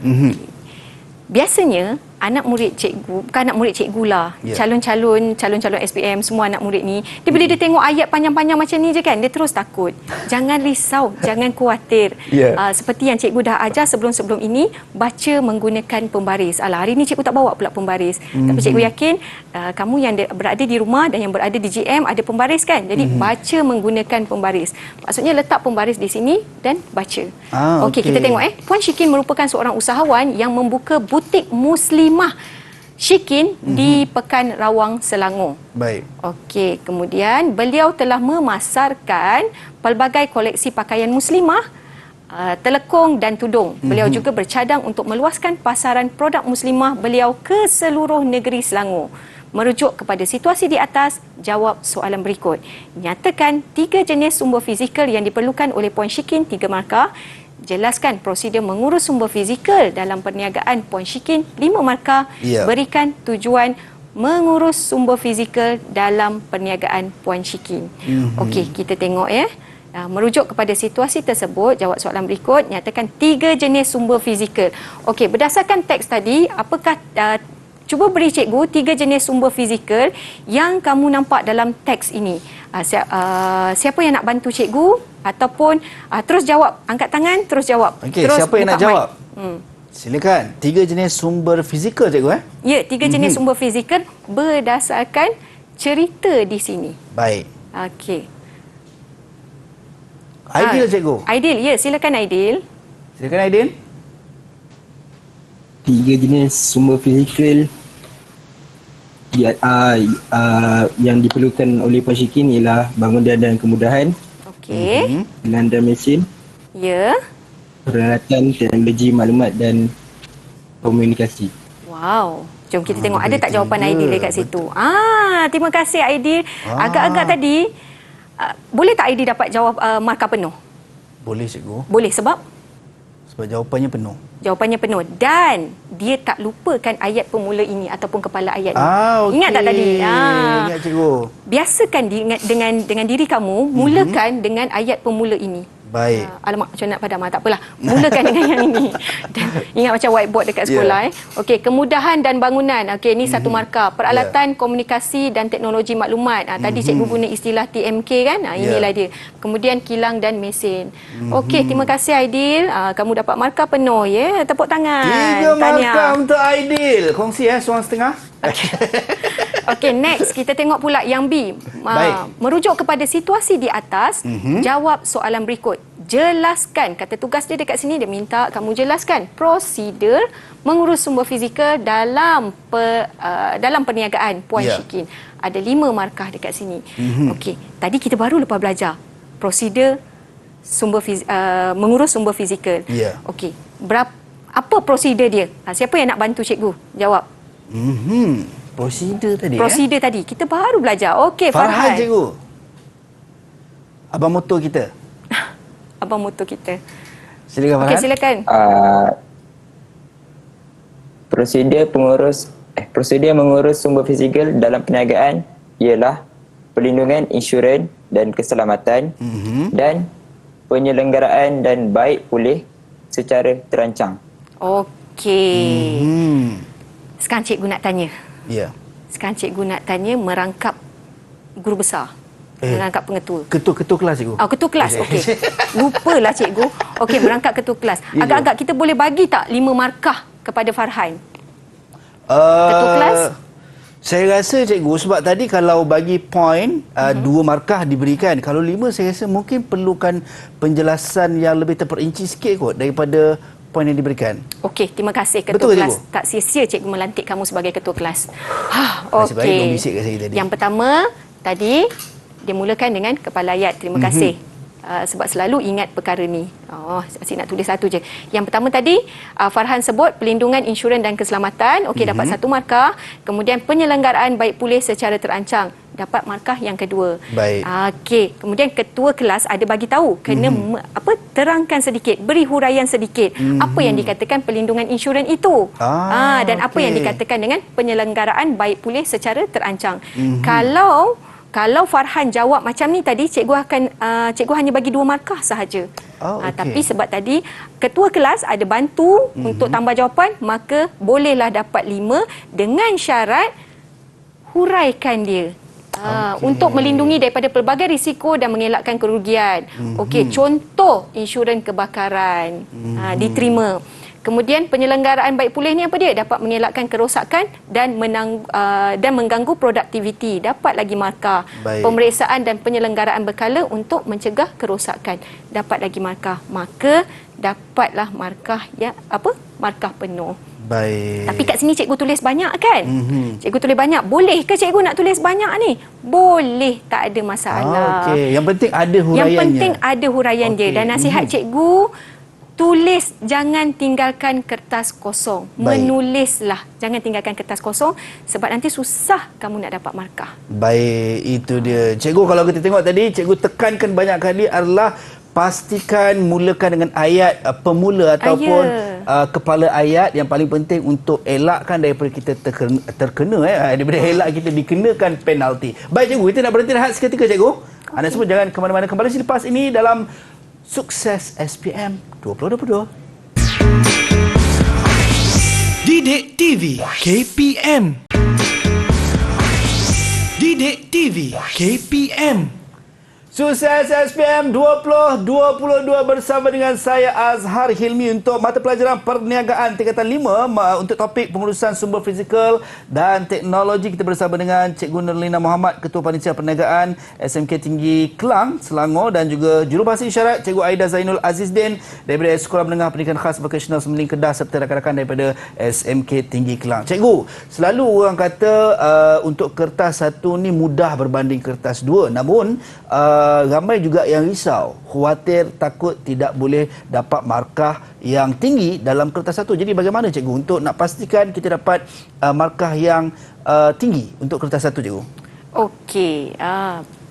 [SPEAKER 3] Biasanya anak murid cikgu, bukan anak murid cikgu lah, calon-calon SPM, semua anak murid ni, dia bila dia tengok ayat panjang-panjang macam ni je kan, dia terus takut. Jangan risau, jangan khawatir. Seperti yang cikgu dah ajar sebelum-sebelum ini, baca menggunakan pembaris. Hari ni cikgu tak bawa pula pembaris. Tapi cikgu yakin kamu yang berada di rumah dan yang berada di GM ada pembaris kan? Jadi baca menggunakan pembaris. Maksudnya letak pembaris di sini dan baca. Okey, kita tengok Puan Syikin merupakan seorang usahawan yang membuka butik Muslimah Muslimah Shikin di Pekan Rawang, Selangor.
[SPEAKER 2] Baik.
[SPEAKER 3] Okey, kemudian beliau telah memasarkan pelbagai koleksi pakaian muslimah, telekung dan tudung. Beliau juga bercadang untuk meluaskan pasaran produk muslimah beliau ke seluruh negeri Selangor. Merujuk kepada situasi di atas, jawab soalan berikut. Nyatakan 3 jenis sumber fizikal yang diperlukan oleh Puan Shikin, 3 markah. Jelaskan prosedur mengurus sumber fizikal dalam perniagaan Puan Shikin, 5 markah.
[SPEAKER 2] Ya.
[SPEAKER 3] Berikan tujuan mengurus sumber fizikal dalam perniagaan Puan Shikin. Okey, kita tengok ya. Merujuk kepada situasi tersebut, jawab soalan berikut. Nyatakan 3 jenis sumber fizikal. Okey, berdasarkan teks tadi, apakah cuba beri cikgu 3 jenis sumber fizikal yang kamu nampak dalam teks ini. Siapa yang nak bantu cikgu? Ataupun terus jawab, angkat tangan terus jawab.
[SPEAKER 2] Okey,
[SPEAKER 3] terus
[SPEAKER 2] siapa yang nak
[SPEAKER 3] buka
[SPEAKER 2] jawab?
[SPEAKER 3] mic.
[SPEAKER 2] Silakan. 3 jenis sumber fizikal cikgu
[SPEAKER 3] Ya, 3 jenis sumber fizikal berdasarkan cerita di sini.
[SPEAKER 2] Baik.
[SPEAKER 3] Okey.
[SPEAKER 2] Aidil cikgu.
[SPEAKER 3] Aidil, ya, silakan Aidil.
[SPEAKER 2] Silakan Aidil.
[SPEAKER 4] 3 jenis sumber fizikal yang diperlukan oleh Puan Shikin ialah bangunan dan kemudahan,
[SPEAKER 3] Okey.
[SPEAKER 4] pelan dan mesin,
[SPEAKER 3] Ya.
[SPEAKER 4] peralatan teknologi maklumat dan komunikasi.
[SPEAKER 3] Wow. Jom kita tengok ada tak
[SPEAKER 2] betul.
[SPEAKER 3] jawapan Aidil dekat situ. Terima kasih Aidil. Agak-agak tadi boleh tak Aidil dapat jawab markah penuh?
[SPEAKER 2] Boleh cikgu.
[SPEAKER 3] Boleh sebab
[SPEAKER 2] Jawapannya penuh.
[SPEAKER 3] jawapannya penuh dan dia tak lupakan ayat pemula ini ataupun kepala ayat ini.
[SPEAKER 2] Okey.
[SPEAKER 3] Ingat tak tadi?
[SPEAKER 2] Ingat cikgu.
[SPEAKER 3] Biasakan dengan diri kamu mulakan dengan ayat pemula ini.
[SPEAKER 2] Baik.
[SPEAKER 3] Alamak, macam nak padam. Tak apalah. Mulakan dengan yang ini. Dan ingat macam whiteboard dekat sekolah. Okey, kemudahan dan bangunan. Okey, ini satu markah. Peralatan komunikasi dan teknologi maklumat. Tadi cikgu guna istilah TMK kan? Inilah dia. Kemudian kilang dan mesin. Okey, terima kasih Aidil. Kamu dapat markah penuh ya. Tepuk tangan.
[SPEAKER 2] 3 markah untuk Aidil. Kongsi seorang setengah.
[SPEAKER 3] Okey, next kita tengok pula yang B.
[SPEAKER 2] Baik.
[SPEAKER 3] Merujuk kepada situasi di atas, jawab soalan berikut. Jelaskan, kata tugas dia dekat sini, dia minta kamu jelaskan prosedur mengurus sumber fizikal dalam perniagaan Puan Shikin. Ada 5 markah dekat sini. Okey, tadi kita baru lepas belajar prosedur mengurus sumber fizikal.
[SPEAKER 2] Ya.
[SPEAKER 3] Okey, apa prosedur dia? Siapa yang nak bantu cikgu jawab?
[SPEAKER 2] Prosedur tadi.
[SPEAKER 3] Prosedur tadi. Kita baru belajar. Okey,
[SPEAKER 2] Farhan
[SPEAKER 3] Farhan.
[SPEAKER 2] cikgu. Abang motor kita.
[SPEAKER 3] Abang motor kita.
[SPEAKER 2] Silakan Farhan.
[SPEAKER 3] Okey, silakan.
[SPEAKER 1] Prosedur mengurus sumber fizikal dalam perniagaan ialah perlindungan insurans dan keselamatan dan penyelenggaraan dan baik pulih secara terancang.
[SPEAKER 3] Okey. Sekarang cikgu nak tanya.
[SPEAKER 2] Ya.
[SPEAKER 3] Sekarang cikgu nak tanya merangkap guru besar. Merangkap pengetua.
[SPEAKER 2] Ketua-ketua kelas cikgu.
[SPEAKER 3] Ketua kelas. Okey. Lupalah cikgu. Okey, merangkap ketua kelas.
[SPEAKER 2] Ya,
[SPEAKER 3] Agak-agak kita boleh bagi tak 5 markah kepada Farhan?
[SPEAKER 2] Ketua
[SPEAKER 3] kelas?
[SPEAKER 2] Saya rasa cikgu sebab tadi kalau bagi poin 2 markah diberikan. Kalau 5 saya rasa mungkin perlukan penjelasan yang lebih terperinci sikit kot daripada poin yang diberikan.
[SPEAKER 3] Okey, terima kasih ketua
[SPEAKER 2] Betul ke,
[SPEAKER 3] kelas.
[SPEAKER 2] cikgu?
[SPEAKER 3] Tak sia-sia cikgu melantik kamu sebagai ketua kelas.
[SPEAKER 2] Nasib baik
[SPEAKER 3] Okey.
[SPEAKER 2] belum bisik kat saya tadi.
[SPEAKER 3] Yang pertama, tadi dia mulakan dengan kepala ayat. Terima kasih. Sebab selalu ingat perkara ni. Asyik nak tulis satu je. Yang pertama tadi, Farhan sebut pelindungan insurans dan keselamatan. Okey, dapat 1 markah. Kemudian penyelenggaraan baik pulih secara terancang. Dapat markah yang kedua.
[SPEAKER 2] Baik.
[SPEAKER 3] Okey, kemudian ketua kelas ada bagi tahu kena terangkan sedikit, beri huraian sedikit apa yang dikatakan pelindungan insurans itu. Dan apa yang
[SPEAKER 2] okey.
[SPEAKER 3] dikatakan dengan penyelenggaraan baik pulih secara terancang. Kalau Farhan jawab macam ni tadi, cikgu hanya bagi 2 markah sahaja.
[SPEAKER 2] Okey.
[SPEAKER 3] Tapi sebab tadi ketua kelas ada bantu untuk tambah jawapan, maka bolehlah dapat 5 dengan syarat huraikan dia. Untuk melindungi daripada pelbagai risiko dan mengelakkan kerugian. Okey, contoh insurans kebakaran diterima. Kemudian penyelenggaraan baik pulih ni apa dia? Dapat mengelakkan kerosakan dan mengganggu produktiviti. Dapat lagi markah.
[SPEAKER 2] Baik.
[SPEAKER 3] Pemeriksaan dan penyelenggaraan berkala untuk mencegah kerosakan. Dapat lagi markah. Maka dapatlah markah yang markah penuh.
[SPEAKER 2] Baik.
[SPEAKER 3] Tapi kat sini cikgu tulis banyak kan? Cikgu tulis banyak. Boleh ke cikgu nak tulis banyak ni? Boleh, tak ada masalah.
[SPEAKER 2] Okey, yang penting ada huraiannya.
[SPEAKER 3] Yang penting ada huraian dia. Dan nasihat cikgu, tulis, jangan tinggalkan kertas kosong.
[SPEAKER 2] Baik.
[SPEAKER 3] Menulislah, jangan tinggalkan kertas kosong sebab nanti susah kamu nak dapat markah.
[SPEAKER 2] Baik, itu dia. Cikgu, kalau kita tengok tadi, cikgu tekankan banyak kali adalah pastikan mulakan dengan ayat pemula ataupun kepala ayat. Yang paling penting untuk elakkan daripada kita terkena daripada elak kita dikenakan penalti. Baik cikgu, kita nak berhenti rehat seketika cikgu. Anda semua jangan ke mana-mana, kembali selepas ini dalam Sukses SPM 2022.
[SPEAKER 5] Didik TV KPM. Didik TV KPM.
[SPEAKER 2] Sukses SPM 2022 bersama dengan saya Azhar Hilmi untuk mata pelajaran perniagaan tingkatan 5 untuk topik pengurusan sumber fizikal dan teknologi. Kita bersama dengan Cikgu Nurlina Muhammad, Ketua Panitia Perniagaan SMK Tinggi Kelang, Selangor, dan juga Jurubahasa Isyarat Cikgu Aida Zainul Azizdin daripada Sekolah Menengah Pendidikan Khas Vocational Semeling Kedah serta rakan-rakan daripada SMK Tinggi Kelang. Cikgu, selalu orang kata untuk kertas 1 ni mudah berbanding kertas 2. Namun ramai juga yang risau, khawatir, takut tidak boleh dapat markah yang tinggi dalam kertas 1. Jadi bagaimana cikgu untuk nak pastikan kita dapat markah yang tinggi untuk kertas 1 cikgu?
[SPEAKER 3] Okey,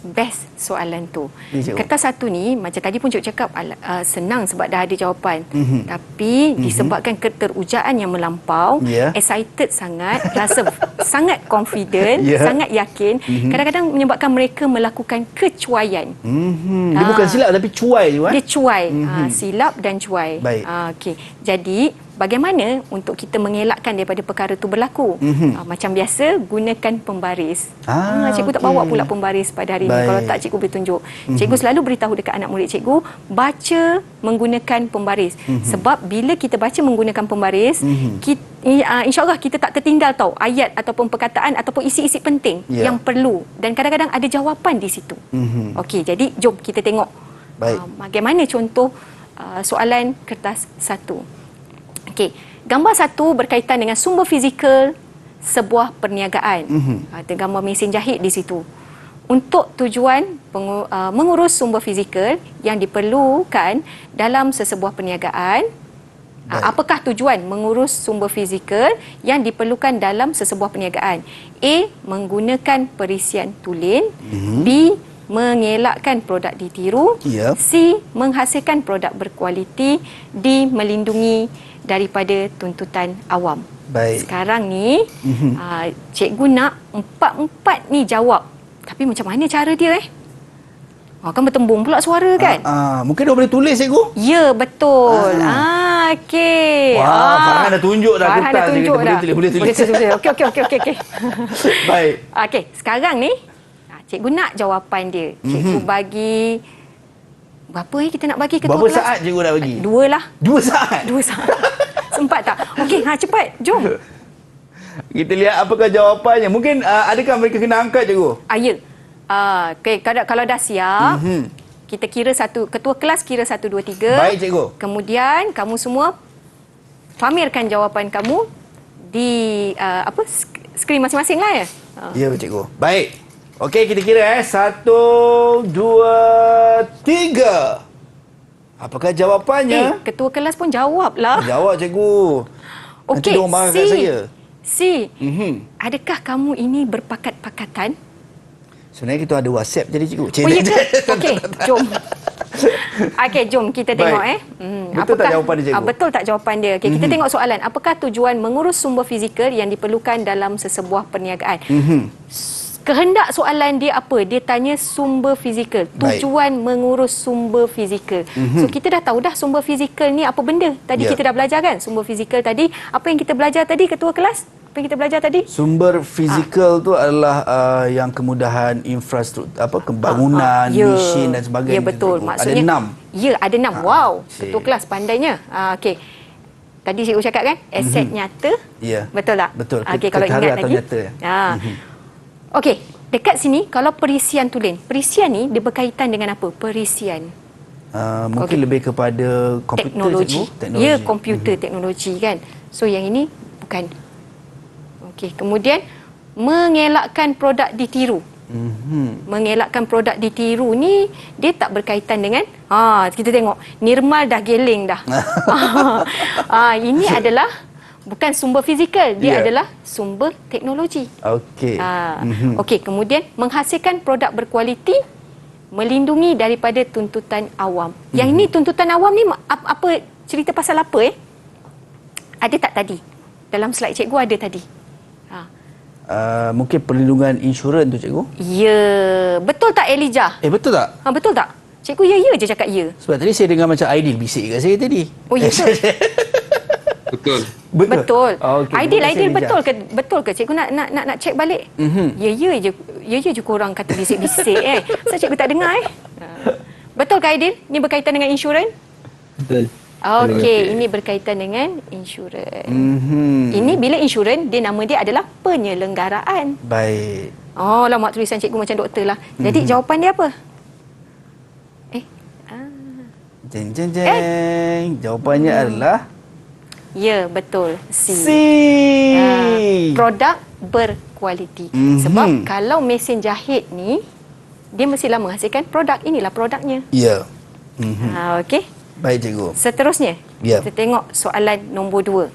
[SPEAKER 3] best soalan tu.
[SPEAKER 2] Ya, cikgu.
[SPEAKER 3] Kertas 1 ni macam tadi pun cikgu cakap senang sebab dah ada jawapan. Tapi disebabkan keterujaan yang melampau, excited sangat, rasa sangat confident, sangat yakin, kadang-kadang menyebabkan mereka melakukan kecuaian.
[SPEAKER 2] Dia bukan silap tapi cuai je.
[SPEAKER 3] Dia cuai, silap dan cuai.
[SPEAKER 2] Baik.
[SPEAKER 3] Okey. Jadi bagaimana untuk kita mengelakkan daripada perkara itu berlaku? Macam biasa, gunakan pembaris. Cikgu tak bawa pula pembaris pada hari ini. Kalau tak, cikgu boleh tunjuk. Cikgu selalu beritahu dekat anak murid cikgu, baca menggunakan pembaris. Sebab bila kita baca menggunakan pembaris, insya-Allah kita tak tertinggal tahu ayat ataupun perkataan ataupun isi-isi penting yang perlu. Dan kadang-kadang ada jawapan di situ. Okey, jadi jom kita tengok bagaimana contoh soalan kertas 1. Okey, gambar 1 berkaitan dengan sumber fizikal sebuah perniagaan. Ada gambar mesin jahit di situ. Untuk tujuan mengurus sumber fizikal yang diperlukan dalam sesebuah perniagaan. Apakah tujuan mengurus sumber fizikal yang diperlukan dalam sesebuah perniagaan? A. Menggunakan perisian tulen. B. Mengelakkan produk ditiru. C. Menghasilkan produk berkualiti. D. Melindungi daripada tuntutan awam.
[SPEAKER 2] Baik.
[SPEAKER 3] Sekarang ni cikgu nak empat-empat ni jawab. Tapi macam mana cara dia kan bertembung pula suara kan?
[SPEAKER 2] Mungkin dia boleh tulis cikgu?
[SPEAKER 3] Ya, betul. Okey.
[SPEAKER 2] Farhan dah tunjuk dah kertas.
[SPEAKER 3] Farhan dah tunjuk dah.
[SPEAKER 2] Boleh tulis.
[SPEAKER 3] Okey.
[SPEAKER 2] Baik.
[SPEAKER 3] Okey, sekarang ni cikgu nak jawapan dia. Cikgu bagi berapa kita nak bagi ketua
[SPEAKER 2] berapa
[SPEAKER 3] kelas?
[SPEAKER 2] saat cikgu nak bagi?
[SPEAKER 3] 2 lah.
[SPEAKER 2] 2 saat?
[SPEAKER 3] 2 saat. Sempat tak? Okey, cepat. Jom.
[SPEAKER 2] Kita lihat apakah jawapannya. Mungkin adakah mereka kena angkat cikgu?
[SPEAKER 3] Ya. Okay, kalau dah siap, kita kira ketua kelas kira 1, 2, 3.
[SPEAKER 2] Baik cikgu.
[SPEAKER 3] Kemudian kamu semua pamerkan jawapan kamu di skrin masing-masing lah ya.
[SPEAKER 2] Ya cikgu. Baik. Okey, kita kira 1, 2, 3. Apakah jawapannya?
[SPEAKER 3] Ketua kelas pun jawablah.
[SPEAKER 2] Jawab cikgu. Nanti
[SPEAKER 3] Okey,
[SPEAKER 2] dia orang marah kat saya.
[SPEAKER 3] C. Adakah kamu ini berpakat-pakatan?
[SPEAKER 2] Sebenarnya kita ada WhatsApp jadi cikgu.
[SPEAKER 3] Ya ke? Okey, jom. Okey, jom kita tengok
[SPEAKER 2] Betul tak jawapan dia, cikgu?
[SPEAKER 3] Betul tak jawapan dia? Okey, kita tengok soalan. Apakah tujuan mengurus sumber fizikal yang diperlukan dalam sesebuah perniagaan? Kehendak soalan dia apa? Dia tanya sumber fizikal. Tujuan mengurus sumber fizikal. So kita dah tahu dah sumber fizikal ni apa benda. Tadi kita dah belajar kan? Sumber fizikal tadi. Apa yang kita belajar tadi ketua kelas? Apa yang kita belajar tadi?
[SPEAKER 2] Sumber fizikal tu adalah yang kemudahan infrastruktur, pembangunan, mesin dan sebagainya.
[SPEAKER 3] Ya, betul. Maksudnya
[SPEAKER 2] ada 6.
[SPEAKER 3] Ya, ada 6. Wow. Ketua kelas pandainya. Okey. Tadi cikgu cakap kan? Aset nyata.
[SPEAKER 2] Ya.
[SPEAKER 3] Betul tak?
[SPEAKER 2] Betul.
[SPEAKER 3] Okey, kalau ingat lagi.
[SPEAKER 2] Nyata.
[SPEAKER 3] Okey, dekat sini kalau perisian tulen. Perisian ni dia berkaitan dengan apa? Perisian.
[SPEAKER 2] Mungkin lebih kepada komputer,
[SPEAKER 3] teknologi.
[SPEAKER 2] cikgu? Teknologi.
[SPEAKER 3] Ya, komputer teknologi kan. So yang ini Bukan. Okey, kemudian mengelakkan produk ditiru. Mengelakkan produk ditiru ni dia tak berkaitan dengan kita tengok Nirmal dah geling dah. Ini adalah bukan sumber fizikal, dia adalah sumber teknologi.
[SPEAKER 2] Okey.
[SPEAKER 3] Okey, kemudian menghasilkan produk berkualiti, melindungi daripada tuntutan awam. Yang ini tuntutan awam ni apa cerita pasal apa Ada tak tadi? Dalam slide cikgu ada tadi.
[SPEAKER 2] Mungkin perlindungan insurans tu cikgu.
[SPEAKER 3] Ya, betul tak Elijah?
[SPEAKER 2] Betul tak?
[SPEAKER 3] Betul tak? Cikgu ya je cakap ya.
[SPEAKER 2] Sebab tadi saya dengar macam Aidil bisik kat saya tadi.
[SPEAKER 3] Oh ya ke?
[SPEAKER 6] Betul.
[SPEAKER 3] Betul.
[SPEAKER 2] Okey,
[SPEAKER 3] Aidil
[SPEAKER 2] terima kasih,
[SPEAKER 3] betul ke? Betul ke? Cikgu nak check balik. Ya je korang kata bisik-bisik Saya cikgu tak dengar Betul ke Aidil? Ni berkaitan dengan insurans?
[SPEAKER 4] Betul.
[SPEAKER 3] Okey, ini berkaitan dengan insurans. Ini bila insurans, nama dia adalah penyelenggaraan.
[SPEAKER 2] Baik.
[SPEAKER 3] Lama tulisan cikgu macam doktor lah. Jadi jawapan dia apa?
[SPEAKER 2] Jeng jeng jeng. Jawapannya adalah
[SPEAKER 3] Ya, betul. C. Produk berkualiti. Sebab kalau mesin jahit ni, dia mestilah menghasilkan produk. Inilah produknya.
[SPEAKER 2] ya.
[SPEAKER 3] Okey.
[SPEAKER 2] Baik cikgu.
[SPEAKER 3] Seterusnya, kita tengok soalan nombor 2.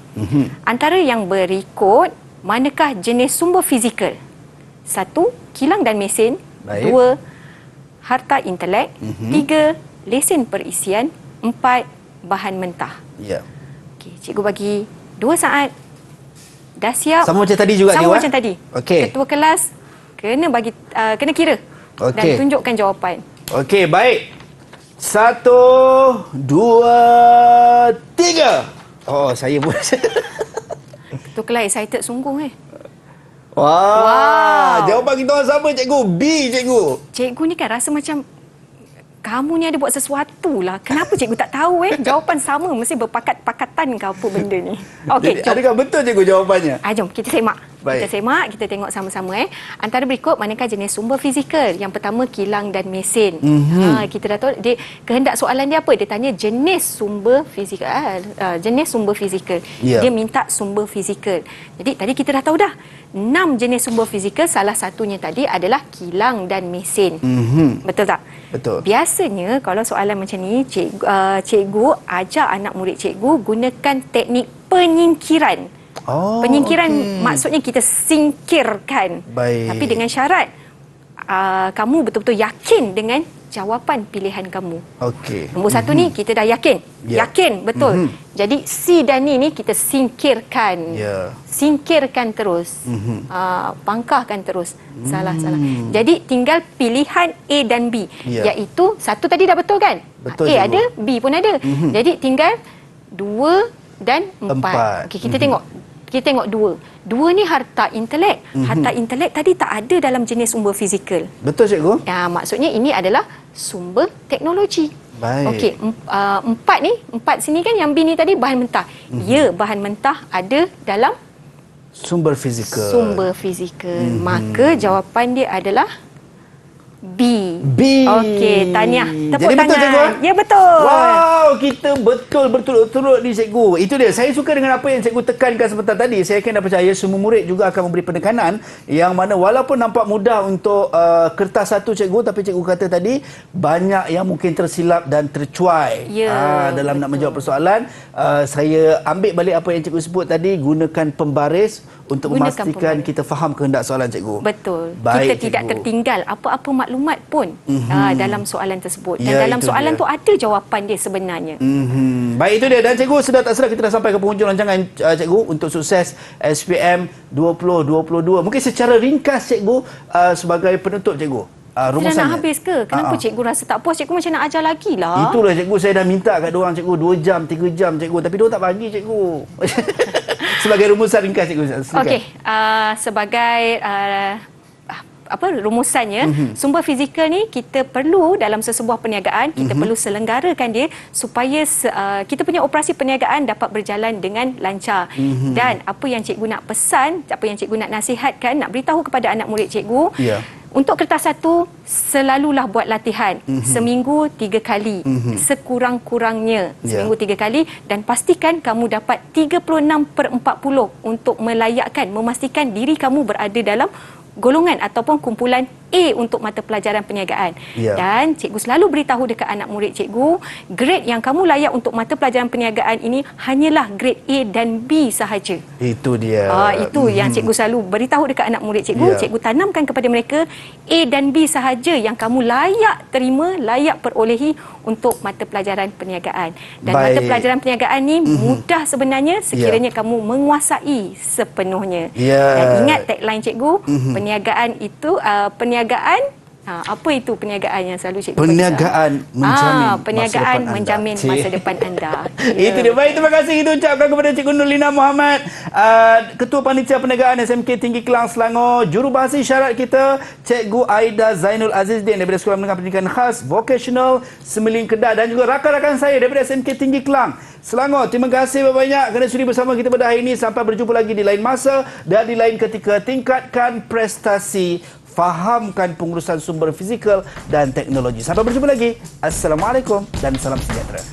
[SPEAKER 3] Antara yang berikut, manakah jenis sumber fizikal? 1. Kilang dan mesin.
[SPEAKER 2] Baik.
[SPEAKER 3] 2. Harta intelek. 3. Lesen perisian. 4. Bahan mentah.
[SPEAKER 2] Ya.
[SPEAKER 3] Okey, cikgu bagi 2 saat. Dah siap?
[SPEAKER 2] Sama macam tadi juga,
[SPEAKER 3] Sama
[SPEAKER 2] cikgu,
[SPEAKER 3] macam tadi.
[SPEAKER 2] Okey.
[SPEAKER 3] Ketua kelas kena kira. Dan
[SPEAKER 2] Okey.
[SPEAKER 3] tunjukkan jawapan.
[SPEAKER 2] Okey, baik. 1, 2, 3. Saya pun.
[SPEAKER 3] Ketua kelas excited sungguh
[SPEAKER 2] Wah. Jawapan kita orang sama cikgu. B cikgu.
[SPEAKER 3] Cikgu ni kan rasa macam kamu ni ada buat sesuatu lah. Kenapa cikgu tak tahu Jawapan sama, mesti berpakat-pakatan ke apa benda ni. Okey, jom.
[SPEAKER 2] Adakah betul cikgu jawapannya?
[SPEAKER 3] Jom kita semak.
[SPEAKER 2] Baik.
[SPEAKER 3] Kita semak, kita tengok sama-sama Antara berikut manakah jenis sumber fizikal? Yang pertama kilang dan mesin. Kita dah tahu dia kehendak soalan dia apa? Dia tanya jenis sumber fizikal. Jenis sumber fizikal.
[SPEAKER 2] Ya.
[SPEAKER 3] Dia minta sumber fizikal. Jadi tadi kita dah tahu dah 6 jenis sumber fizikal, salah satunya tadi adalah kilang dan mesin. Betul tak?
[SPEAKER 2] Betul.
[SPEAKER 3] Biasanya kalau soalan macam ni, cikgu ajak anak murid cikgu gunakan teknik penyingkiran. Penyingkiran maksudnya kita singkirkan.
[SPEAKER 2] Baik.
[SPEAKER 3] Tapi dengan syarat kamu betul-betul yakin dengan jawapan pilihan kamu.
[SPEAKER 2] Okey.
[SPEAKER 3] Nombor 1 ni kita dah yakin.
[SPEAKER 2] Ya.
[SPEAKER 3] Yakin, betul. Jadi C dan E ni kita singkirkan.
[SPEAKER 2] Ya.
[SPEAKER 3] Singkirkan terus. Pangkahkan terus. Salah. Jadi tinggal pilihan A dan B.
[SPEAKER 2] Ya.
[SPEAKER 3] Iaitu 1 tadi dah betul kan?
[SPEAKER 2] Betul,
[SPEAKER 3] A
[SPEAKER 2] cikgu.
[SPEAKER 3] ada, B pun ada. Jadi tinggal 2 dan 4. Okey, kita tengok. Kita tengok 2. 2 ni harta intelek. Harta intelek tadi tak ada dalam jenis sumber fizikal.
[SPEAKER 2] Betul cikgu?
[SPEAKER 3] Maksudnya ini adalah sumber teknologi.
[SPEAKER 2] Baik.
[SPEAKER 3] Okey, 4 ni, 4 sini kan yang B ni tadi bahan mentah. Ya, bahan mentah ada dalam
[SPEAKER 2] Sumber fizikal.
[SPEAKER 3] sumber fizikal. Maka jawapan dia adalah B.
[SPEAKER 2] B.
[SPEAKER 3] Okey, tahniah. Tepuk
[SPEAKER 2] Jadi
[SPEAKER 3] tangan.
[SPEAKER 2] betul, cikgu?
[SPEAKER 3] Ya, betul.
[SPEAKER 2] Wow, kita betul berturut-turut ni cikgu. Itu dia. Saya suka dengan apa yang cikgu tekankan sebentar tadi. Saya yakin dan percaya semua murid juga akan memberi penekanan yang mana walaupun nampak mudah untuk kertas 1 cikgu, tapi cikgu kata tadi banyak yang mungkin tersilap dan tercuai
[SPEAKER 3] Ya,
[SPEAKER 2] dalam nak
[SPEAKER 3] betul.
[SPEAKER 2] menjawab persoalan. Saya ambil balik apa yang cikgu sebut tadi, gunakan pembaris untuk
[SPEAKER 3] Gunakan
[SPEAKER 2] memastikan
[SPEAKER 3] pembaris.
[SPEAKER 2] kita faham kehendak soalan cikgu.
[SPEAKER 3] Betul.
[SPEAKER 2] Baik,
[SPEAKER 3] Kita tidak
[SPEAKER 2] cikgu.
[SPEAKER 3] tertinggal apa-apa maklumat pun dalam soalan tersebut. Dan
[SPEAKER 2] Ya,
[SPEAKER 3] dalam
[SPEAKER 2] itu
[SPEAKER 3] soalan
[SPEAKER 2] dia.
[SPEAKER 3] tu ada jawapan dia sebenarnya.
[SPEAKER 2] Baik, itu dia. Dan cikgu, sudah tak salah kita dah sampai ke penghujung rancangan cikgu untuk sukses SPM 2022. Mungkin secara ringkas cikgu sebagai penutup cikgu.
[SPEAKER 3] Dah
[SPEAKER 2] Rumusannya.
[SPEAKER 3] nak habis ke? Kenapa cikgu rasa tak puas? Cikgu macam nak ajar lagi lah.
[SPEAKER 2] Itulah cikgu, saya dah minta kat diorang cikgu 2 jam, 3 jam cikgu. Tapi diorang tak bagi cikgu. Sebagai rumusan ringkas cikgu. Silakan.
[SPEAKER 3] Okey, sebagai rumusannya, sumber fizikal ni kita perlu dalam sesebuah perniagaan, kita perlu selenggarakan dia supaya kita punya operasi perniagaan dapat berjalan dengan lancar. Dan apa yang cikgu nak pesan, apa yang cikgu nak nasihatkan, nak beritahu kepada anak murid cikgu,
[SPEAKER 2] Ya.
[SPEAKER 3] Untuk kertas 1, selalulah buat latihan seminggu 3 kali, sekurang-kurangnya seminggu 3 kali, dan pastikan kamu dapat 36/40 untuk melayakkan, memastikan diri kamu berada dalam golongan ataupun kumpulan A untuk mata pelajaran perniagaan. Dan cikgu selalu beritahu dekat anak murid cikgu, grade yang kamu layak untuk mata pelajaran perniagaan ini hanyalah grade A dan B sahaja.
[SPEAKER 2] Itu dia.
[SPEAKER 3] Itu yang cikgu selalu beritahu dekat anak murid cikgu. Cikgu tanamkan kepada mereka A dan B sahaja yang kamu layak terima, layak perolehi untuk mata pelajaran perniagaan. Dan mata pelajaran perniagaan ni mudah sebenarnya sekiranya kamu menguasai sepenuhnya. Dan ingat tagline cikgu, perniagaan itu apa itu perniagaan yang selalu cikgu
[SPEAKER 2] perniagaan menjamin
[SPEAKER 3] perniagaan
[SPEAKER 2] masa depan
[SPEAKER 3] menjamin
[SPEAKER 2] anda.
[SPEAKER 3] masa depan anda.
[SPEAKER 2] Itu dia. Baik, terima kasih kita ucapkan kepada Cikgu Nurlina Muhammad, Ketua Panitia Perniagaan SMK Tinggi Kelang Selangor. Jurubahasa isyarat kita Cikgu Aida Zainul Azizdin daripada Sekolah Menengah Pendidikan Khas Vocational Semeling Kedah, dan juga rakan-rakan saya daripada SMK Tinggi Kelang Selangor. Terima kasih banyak kerana sudi bersama kita pada hari ini. Sampai berjumpa lagi di lain masa dan di lain ketika. Tingkatkan prestasi, fahamkan pengurusan sumber fizikal dan teknologi. Sampai berjumpa lagi. Assalamualaikum dan salam sejahtera.